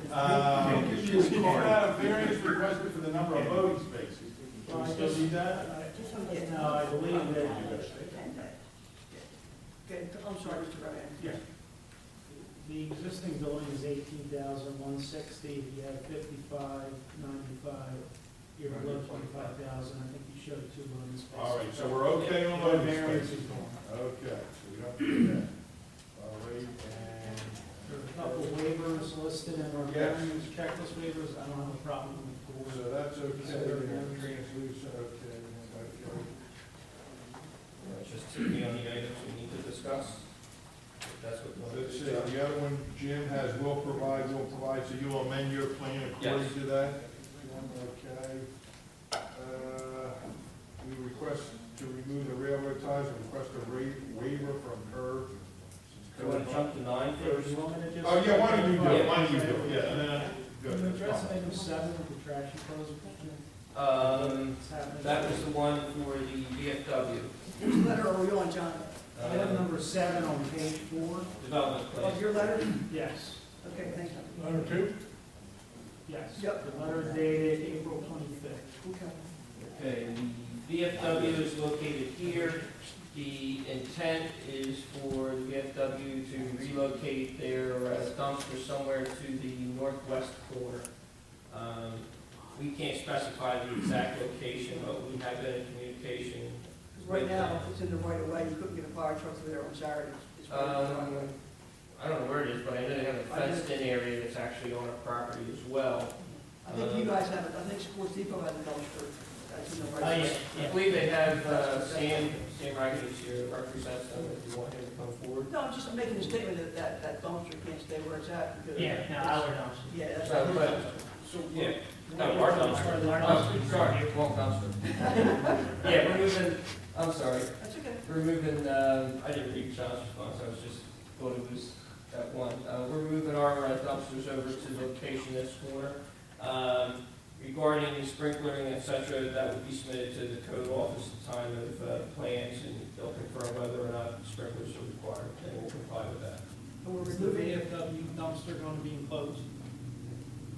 You have variance requested for the number of voting spaces. Do we still need that? No, I believe that okay, I'm sorry, Mr. Rowan. Yeah. The existing building is 18,160, you have 5595, you're below 25,000, I think you showed 2 voting spaces. All right, so we're okay on No voting variance spaces. is going. Okay, so we don't do that. All right, and There are a couple waivers listed in our Yes. variance checklist waivers, I don't have a problem with the board. so that's okay. Consider it. Translucent, okay. Just to be on the items we need to discuss. If that's what you want Let's to see, do. the other one, Jim has will provide, so you will amend your plan according Yes. to that? Okay. We request to remove the railroad ties and request a waiver from curb. Do you want to jump to 9 first? You want me to just? Oh, yeah, why don't you do it, Yeah. why don't you do it, yeah, and then, Can you good. address item 7 with the trash enclosure? Um, What's happening? that was the one for the VFW, Which letter are we on, John? Item number 7 on page 4. development Oh, plan. your letter? Yes, Okay, thank you. Letter 2? yes. Yep. The letter dated April 25th. Okay. Okay, the VFW is located here. The intent is for the VFW to relocate their dumpster somewhere to the northwest corner. We can't specify the exact location, but we have been in communication. Right now, if it's in the right of way, you couldn't get a fire truck through there on Saturday. It's right in the right of way. I don't know where it is, but I know they have a fenced-in area that's actually on our property as well. I think you guys have it, I think Sports Depot has a dumpster that's in the Oh, right of yeah, way. I believe they have Sam Raggedy here represents them if you want him to come forward. No, I'm just making a statement that dumpster can't stay where it's at because. Yeah, no, our dumpster. Yeah, that's. So, but, So, yeah, No, our dumpster. Oh, sorry, wrong dumpster. Yeah, we're moving, I'm sorry. That's okay. We're moving, I didn't read John's response, I was just, thought it was that one. We're moving our dumpsters over to the location this corner. Regarding sprinklering, et cetera, that would be submitted to the code office at the time of plans, and they'll confirm whether or not sprinklers are required, and we'll comply with that. And we're removing VFW dumpster going to be enclosed.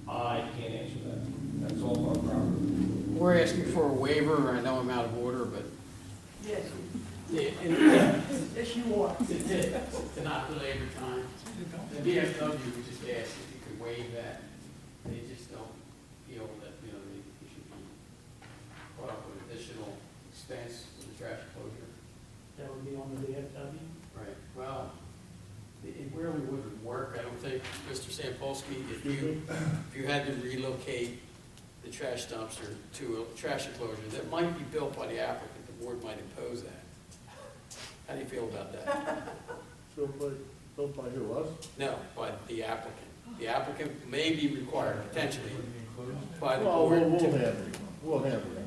I can't answer that. That's all our property. We're asking for a waiver, I know I'm out of order, but Yes, yeah, yes, you are. to not delay your time. The VFW, we just asked if you could waive that. They just don't feel that, you know, they should be caught up with additional expense for the trash closure. That would be on the VFW. Right, well, it really wouldn't work, I don't think, Mr. Sampolsky, if you had to relocate the trash dumpster to a trash enclosure that might be built by the applicant, the board might impose that. How do you feel about that? Built by who, us? No, by the applicant. The applicant may be required potentially by the Well, board. we'll handle it. We'll handle it.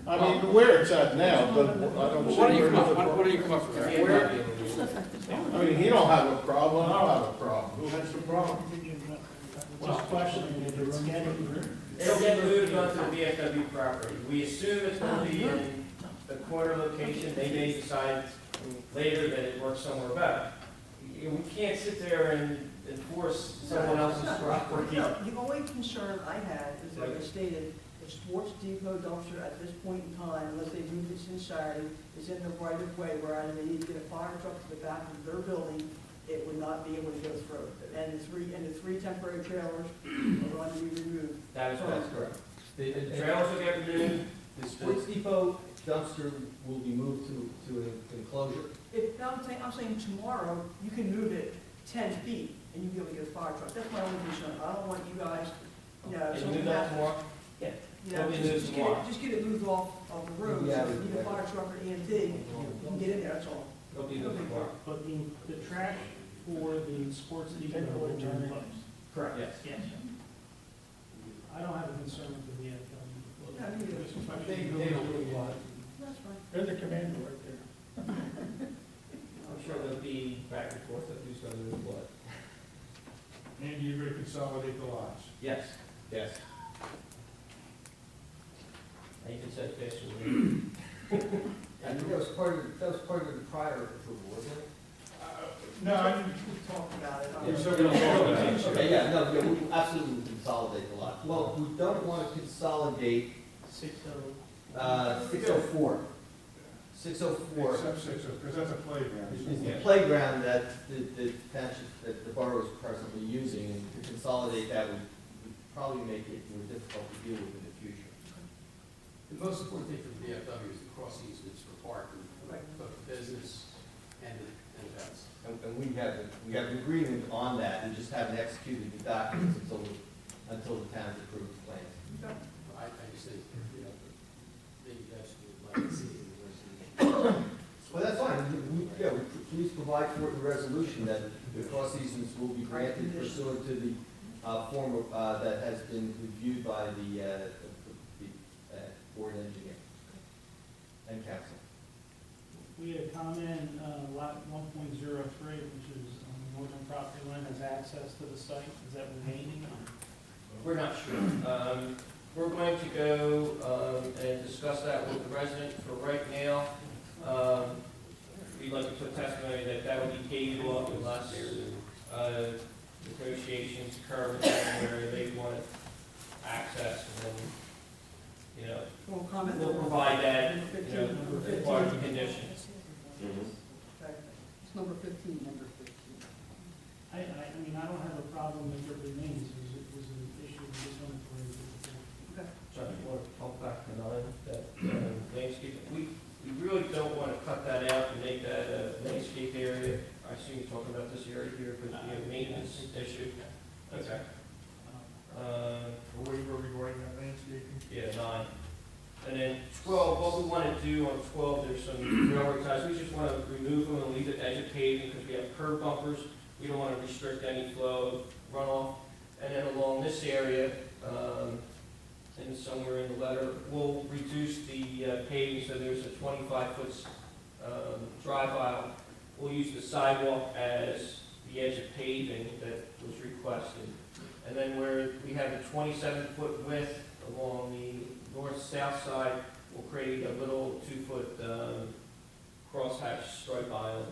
I mean, where it's at now, but I don't see. What do you come up, what do you come up with? Where- I mean, he don't have a problem, I don't have a problem. Who has the problem? Just questioning if it's getting, It'll get moved onto the VFW property. We assume it's going to be in the corner location. They may decide later that it works somewhere better. We can't sit there and enforce someone else's property. No, the only concern I had is, like I stated, the Sports Depot dumpster at this point in time, unless they move this in Saturday, is in the right of way, where either they need to get a fire truck to the back of their building, it would not be able to go through. And the three temporary trailers are going to be removed. That's correct. The trailers will get removed. The Sports Depot dumpster will be moved to an enclosure. If, I'm saying tomorrow, you can move it 10 feet, and you'll be able to get a fire truck. That's my only concern. I don't want you guys, you know, Can you something move that happens. tomorrow? Yeah. You know, It'll be moved just get tomorrow. it, just get it moved off of the road, Yeah, so if you need a fire truck or EMT, you can get in there, that's all. It'll be moved tomorrow. but the trash for the sports depot will be enclosed. Correct, yes. Yes. I don't have a concern with the VFW. Yeah, me neither. They don't really want it. That's fine. There's the commander right there. I'm sure there'll be back and forth of who's going to move what. And you're going to consolidate the lots. Yes. Yes. And you can set it faster than And that was part of the prior approval, wasn't it? No, I didn't. We talked about it. We're still going to talk about it. Okay, yeah, no, yeah, we absolutely consolidate the lot. Well, we don't want to consolidate 604. 604 Except 6, because that's a playground. is the playground that the township, that the borough is presently using, and to consolidate that would probably make it more difficult to deal with in the future. The most important thing for the VFW is the cross easements for parking, both business and events. And we have an agreement on that, we just haven't executed the documents until the town's approved the plans. I just think, you know, maybe you guys would like to see it in the resolution. Well, that's fine, please provide for the resolution that the cross easements will be granted pursuant to the form that has been reviewed by the board engineer and council. We had a comment, lot 1.03, which is on the northern property line, has access to the site. Is that remaining? We're not sure. We're going to go and discuss that with the resident. For right now, we'd like to put testimony that that would be gated off unless negotiations occur with them where they want access, and then, you know, We'll comment. we'll provide that, Number 15, you know, number as part of 15. the conditions. Okay. It's number 15, number 15. I mean, I don't have a problem if it remains. It was an issue we just wanted to raise it. Okay. So I want to talk back to that landscape. We really don't want to cut that out and make that a landscape area. I assume you're talking about this area here, but be a maintenance issue. Okay. Waiver regarding that landscaping? Yeah, 9. And then 12, what we want to do on 12, there's some railroad ties. We just want to remove them and leave it edge of paving because we have curb bumpers. We don't want to restrict any flow of runoff. And then along this area, and somewhere in the letter, we'll reduce the paving, so there's a 25-foot drive aisle. We'll use the sidewalk as the edge of paving that was requested. And then where we have a 27-foot width along the north-south side, we'll create a little 2-foot crosshatch stripe island.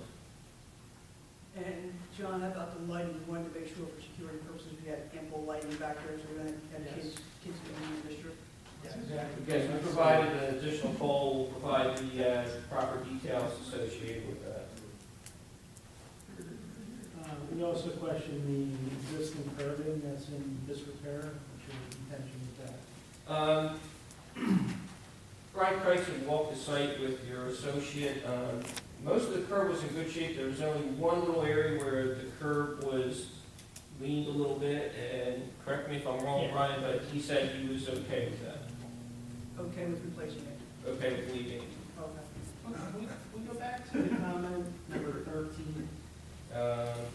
And John, how about the lighting? We wanted to make sure for security purposes we had ample lighting back there, so we're going to have kids in the district. That's exactly. Because we provided an additional pole, we'll provide the proper details associated with that. We also question the existing curbing that's in disrepair. What's your intention with that? Brian Kreitzer walked the site with your associate. Most of the curb was in good shape. There was only one little area where the curb was leaned a little bit, and correct me if I'm wrong, Yeah. Brian, but he said he was okay with that. Okay with replacing it? Okay with leaving. Okay. We go back to the comment number 13.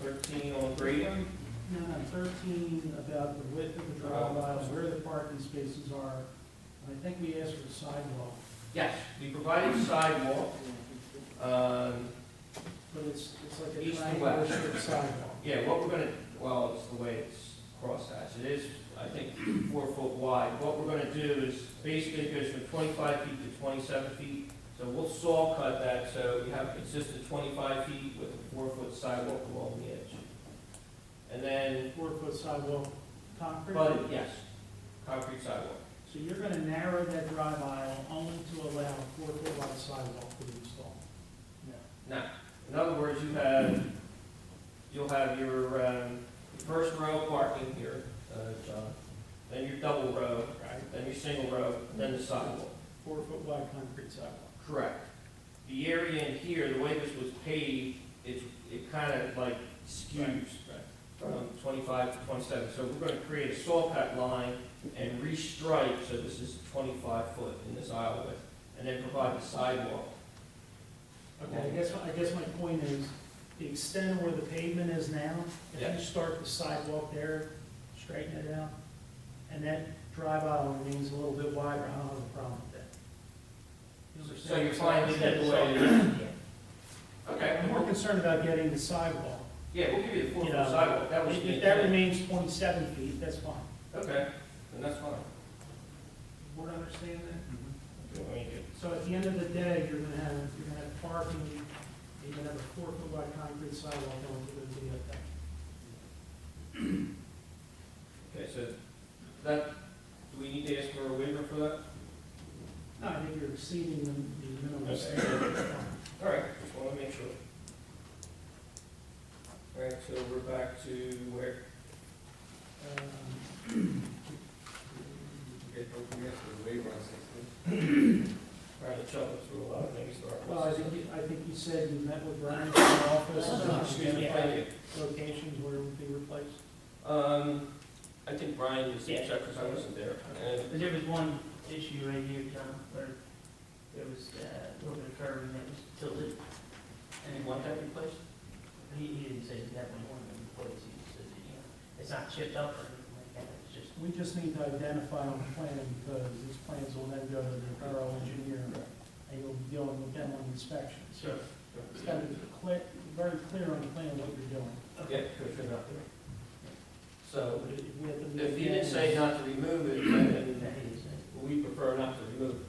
13 on grading. No, 13 about the width of the drive aisle, where the parking spaces are. I think we asked for the sidewalk, Yes, we provided a sidewalk. but it's like a East and triangular west. shaped sidewalk. Yeah, what we're gonna, well, it's the way it's crosshatched. It is, I think, 4 foot wide. What we're gonna do is basically it goes from 25 feet to 27 feet. So we'll saw cut that so we have a consistent 25 feet with a 4-foot sidewalk along the edge. And then, 4-foot sidewalk, concrete. but yes, concrete sidewalk. So you're going to narrow that drive aisle only to allow a 4-foot wide sidewalk to be installed? No. Now, in other words, you'll have your first row parking here, John, then your double row, then your single row, then the sidewalk. 4-foot wide concrete sidewalk. Correct. The area in here, the way this was paved, it kind of like skews from 25 to 27. So we're going to create a saw cut line and restripe, so this is 25 foot in this aisle width, and then provide the sidewalk. Okay, I guess my point is, the extent of where the pavement is now, if Yeah. you start the sidewalk there, straighten it out, and that drive aisle remains a little bit wider, I don't have a problem with that. You So understand? you're fine with that the way it is? Yeah. Okay. I'm more concerned about getting the sidewalk. Yeah, we'll give you the 4 You foot know, sidewalk. That was the If that intent. remains 27 feet, that's fine. Okay, then that's fine. Board understand that? Okay, let me get- So at the end of the day, you're gonna have parking, you're gonna have a 4-foot wide concrete sidewalk going to the DFA. Okay, so that, do we need to ask for a waiver for that? No, I think you're exceeding the minimum Okay. standard. All right, just want to make sure. All right, so we're back to where? We have to waiver on 16. All right, Chuck, through a lot of things. Well, I think you said you met with Brian in the office, Excuse me, thank you. locations where it would be replaced. I think Brian was in check because I wasn't there. And There was one issue right here, John, where there was a little bit of curving that was tilted. do you want that replaced? He didn't say he definitely wanted it replaced, he just said, that, you know, it's not chipped up or anything like that, it's just. We just need to identify on the plan, because these plans will then go to the borough engineer, and you'll be dealing with them on inspection. So it's got to be clear, very clear on the plan what you're doing. Yeah, good enough. So But if we have to- if you didn't say not to remove it, then we prefer not to remove it.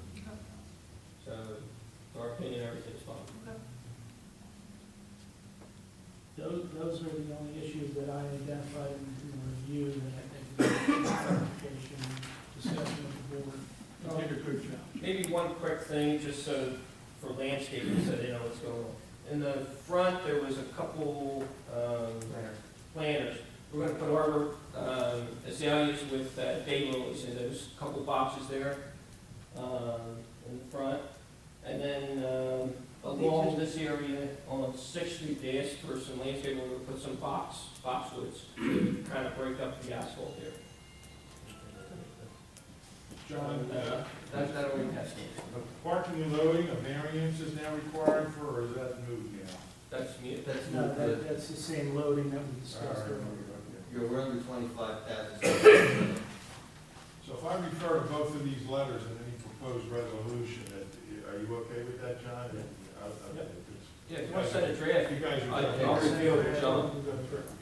So, in our opinion, everything's fine. Those are the only issues that I identified in review, and I think clarification, discussion with the board. You did a good job. Maybe one quick thing, just so for landscaping, so they know what's going on. In the front, there was a couple planters. We're gonna put arbor azaleas with daylilies in those couple boxes there in the front. And then along this area on 6th Street, they asked for some landscaping. We're gonna put some boxwoods to kind of break up the asphalt there. John, That already has to. parking and loading, a variance is now required for, or is that moved now? That's me. No, that's the same loading that we discussed All right, earlier. You're under 25,000. So if I refer to both of these letters and any proposed resolution, are you okay with that, John? Yeah, if you want to send a draft, You guys are. I'll review it, John.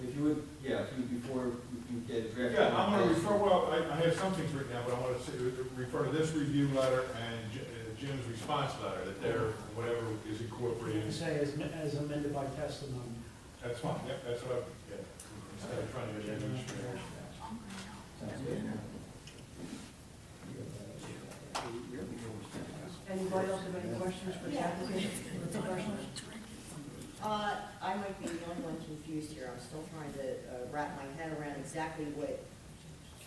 If you would, yeah, before you get a draft. Yeah, I'm gonna refer, well, I have some things written down, but I want to refer to this review letter and Jim's response letter, that they're, whatever is You incorporated. can say as amended by testimony. That's fine, yeah, that's what I, yeah, instead of trying to get any straight. Anybody else have any questions for the applicant? I might be the only one confused here. I'm still trying to wrap my head around exactly what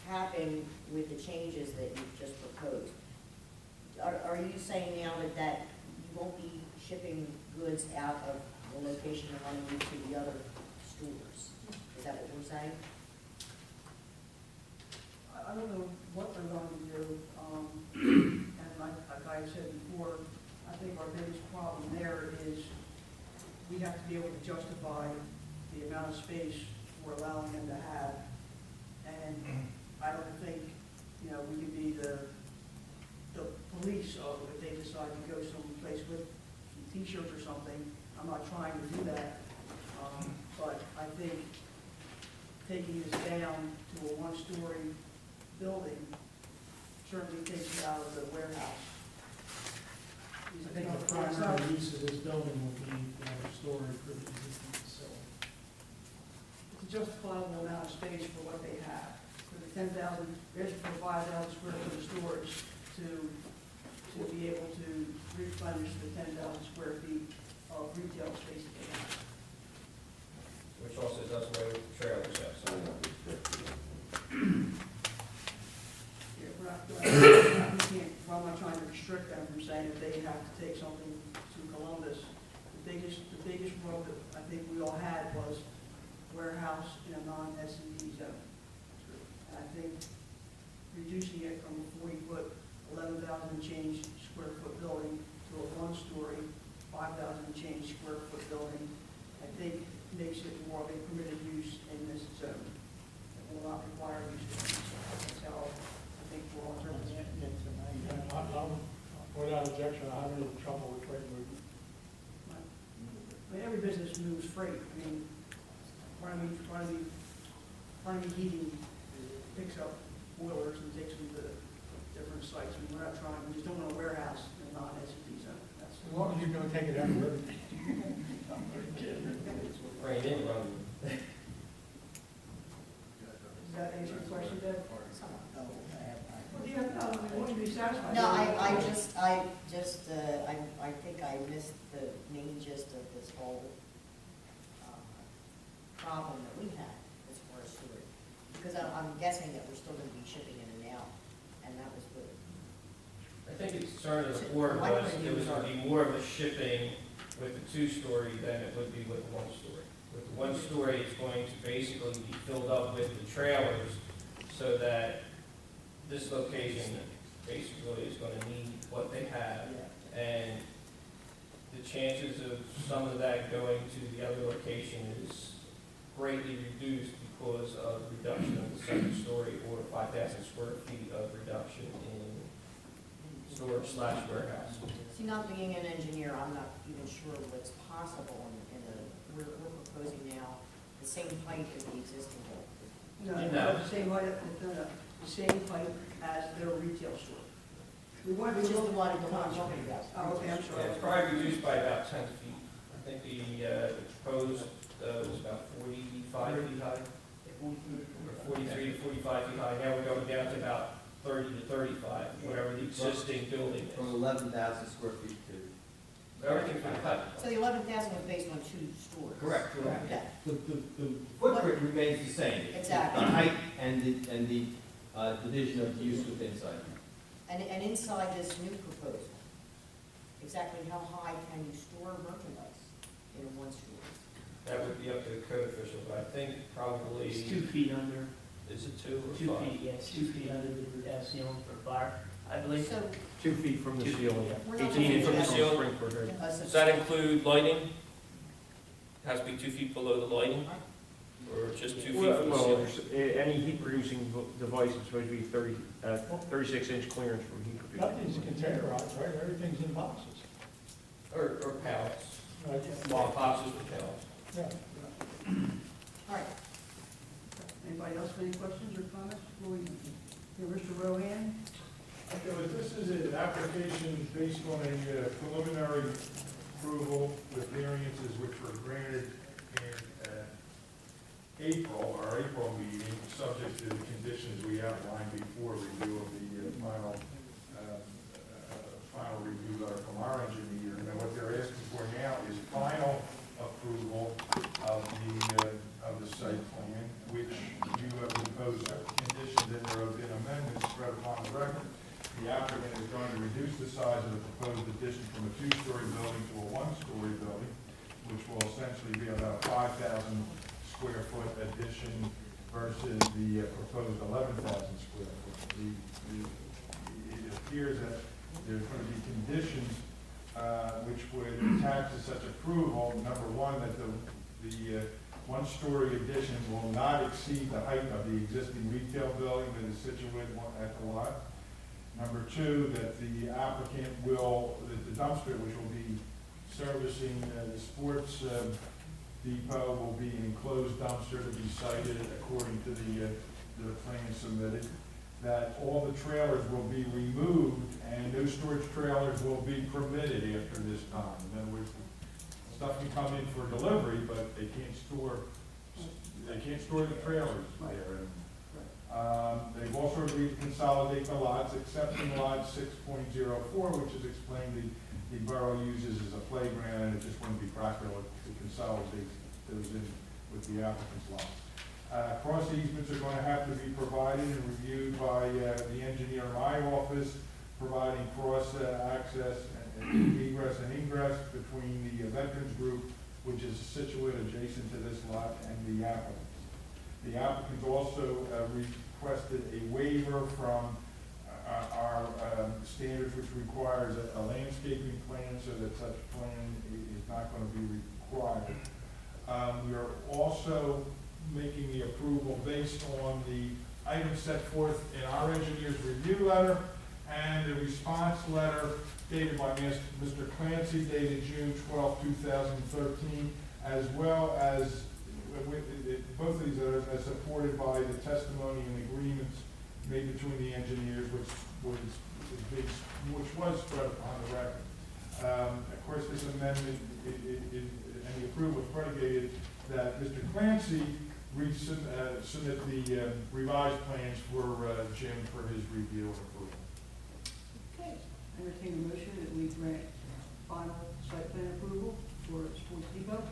happened with the changes that you've just proposed. Are you saying now that you won't be shipping goods out of the location of Runnemede to the other stores? Is that what we're saying? I don't know what they're going to do, and like I said before, I think our biggest problem there is we have to be able to justify the amount of space we're allowing them to have. And I don't think, you know, we can be the police of if they decide to go someplace with some T-shirts or something. I'm not trying to do that, but I think taking this down to a one-story building certainly takes it out of the warehouse. I think the primary use of this building will be, storage for the existing facility. It's a justifiable amount of space for what they have. For the 10,000, there's for 5,000 square foot of storage to be able to replenish the 10,000 square feet of retail space that they have. Which also does away with the trailers outside. Yeah, we're not, we can't, well, I'm not trying to restrict them from saying that they have to take something to Columbus. The biggest road that I think we all had was warehouse in a non-SED zone. And I think reducing it from a 40-foot, 11,000 and change square foot building to a one-story, 5,000 and change square foot building, I think makes it more of a permitted use in this zone. It will not require use variance. That's how I think we're all interpreting it. Without objection, I have any trouble with freight movement. I mean, every business moves freight. I mean, Runnemede Heating picks up boilers and takes them to different sites. I mean, we're not trying, we just don't want a warehouse in a non-SED zone. That's As long as you don't take it out of it. Rain in, run. Does that answer your question, Deb? Well, do you have, no, would you be satisfied? No, I think I missed the main gist of this whole problem that we had as far as storage. Because I'm guessing that we're still going to be shipping in and out, and that was good. I think the concern of the board was it was going to be more of a shipping with the two-story than it would be with the one-story. With the one-story, it's going to basically be filled up with the trailers so that this location basically is going to need what they have. And the chances of some of that going to the other location is greatly reduced because of reduction of the second story or 5,000 square feet of reduction in storage/warehouse. See, not being an engineer, I'm not even sure what's possible we're proposing now the same height as the existing building. No, the same height, the same height as their retail store. We want to Which is build the one in the talking about. Oh, okay, I'm Yeah, sorry. it's probably reduced by about 10 feet. I think the proposed was about 45 feet high, or 43 to 45 feet high. Now we're going down to about 30 to 35, whatever the existing building is. From 11,000 square feet to. Everything's been cut. So the 11,000 was based on 2 stores? Correct. Okay. The footprint remains the same. Exactly. The height and the division of the use within inside. And inside this new proposal, exactly how high can you store merchandise in a one-story? That would be up to the code official, but I think probably. It's 2 feet under. Is it 2 or 2 5? feet, yes, 2 feet under the ceiling for fire, I believe. So 2 feet from the ceiling. we're not 18 feet from the looking ceiling? at Does that include lighting? Has to be 2 feet below the lighting? Or just 2 feet Well, from the well, ceiling? any heat-producing device is supposed to be 36-inch clearance from heat producing. Nothing's containerized, right? Everything's in boxes. Or pallets, Right? small boxes with pallets. Yeah. All right. Anybody else have any questions or comments before we hear Mr. Rohan? Okay, but this is an application based on a preliminary approval with variances which were granted in April, our April meeting, subject to the conditions we outlined before review of the final review letter from our engineer. And what they're asking for now is final approval of the site plan, which you have imposed conditions, and there have been amendments spread upon the record. The applicant is going to reduce the size of the proposed addition from a 2-story building to a 1-story building, which will essentially be about a 5,000 square foot addition versus the proposed 11,000 square foot. It appears that there's going to be conditions which would attach to such approval. Number one, that the 1-story addition will not exceed the height of the existing retail building that is situated at the lot. Number two, that the applicant will, that the dumpster, which will be servicing the sports depot, will be an enclosed dumpster to be sited according to the plan submitted. That all the trailers will be removed and no storage trailers will be permitted after this time. In other words, stuff can come in for delivery, but they can't store the trailers there. They've also agreed to consolidate the lots, excepting lot 6.04, which is explained the borough uses as a playground, and it just wouldn't be practical to consolidate those in with the applicant's lots. Cross easements are going to have to be provided and reviewed by the engineer in my office, providing cross access and egress and ingress between the veterans group, which is situated adjacent to this lot, and the applicant. The applicant also requested a waiver from our standards, which requires a landscaping plan, so that such plan is not going to be required. We are also making the approval based on the items set forth in our engineer's review letter and the response letter dated by Mr. Clancy, dated June 12, 2013, as well as both of these letters as supported by the testimony and agreements made between the engineers, which was spread upon the record. Of course, this amendment and the approval was predicated that Mr. Clancy submit the revised plans for Jim for his review and approval. Okay. Entertain a motion that we grant final site plan approval for Sports Depot.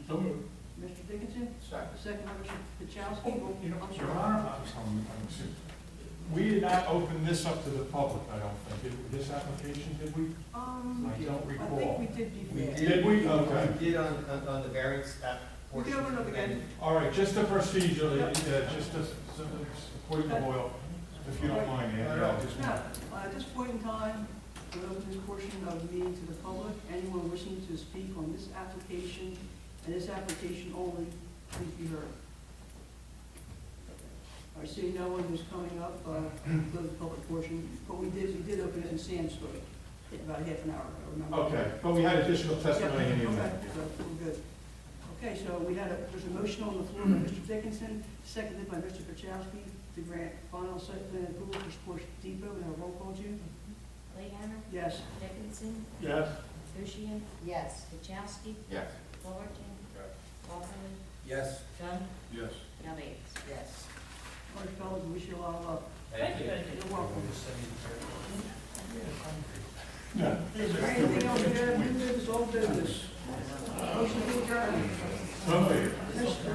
So moved. Mr. Dickinson? Second by Mr. Pachowski. I'm Your sorry. Honor, we did not open this up to the public, I don't think. This application, did we? I don't recall. I think we did before. Did we? Okay. We did on the variance We portion. can open it up again. All right, just a procedure, just a point of oil, if you don't mind, Andy. I just want- At this point in time, we'll open this portion of the meeting to the public. Anyone wishing to speak on this application and this application only, please be heard. I see no one who's coming up, close the public portion, but we did open it in Sam's story about half an hour ago, remember? Okay, but we had additional testimony in the event. Okay, so we're good. Okay, so there's a motion on the floor by Mr. Dickinson, seconded by Mr. Pachowski, to grant final site plan approval for Sports Depot. Now, roll call, June? Playhammer? Yes. Dickinson? Yes. Bushian? Yes. Wachowski? Yes. Fullerton? Walperly? Yes. Dunn? Yes. Gallies? Yes. All right, fellas, we wish you a lot of luck. Thank you. You're welcome. Yeah. Is there anything else there? New business, old business? Motion to adjourn. So moved. Mr.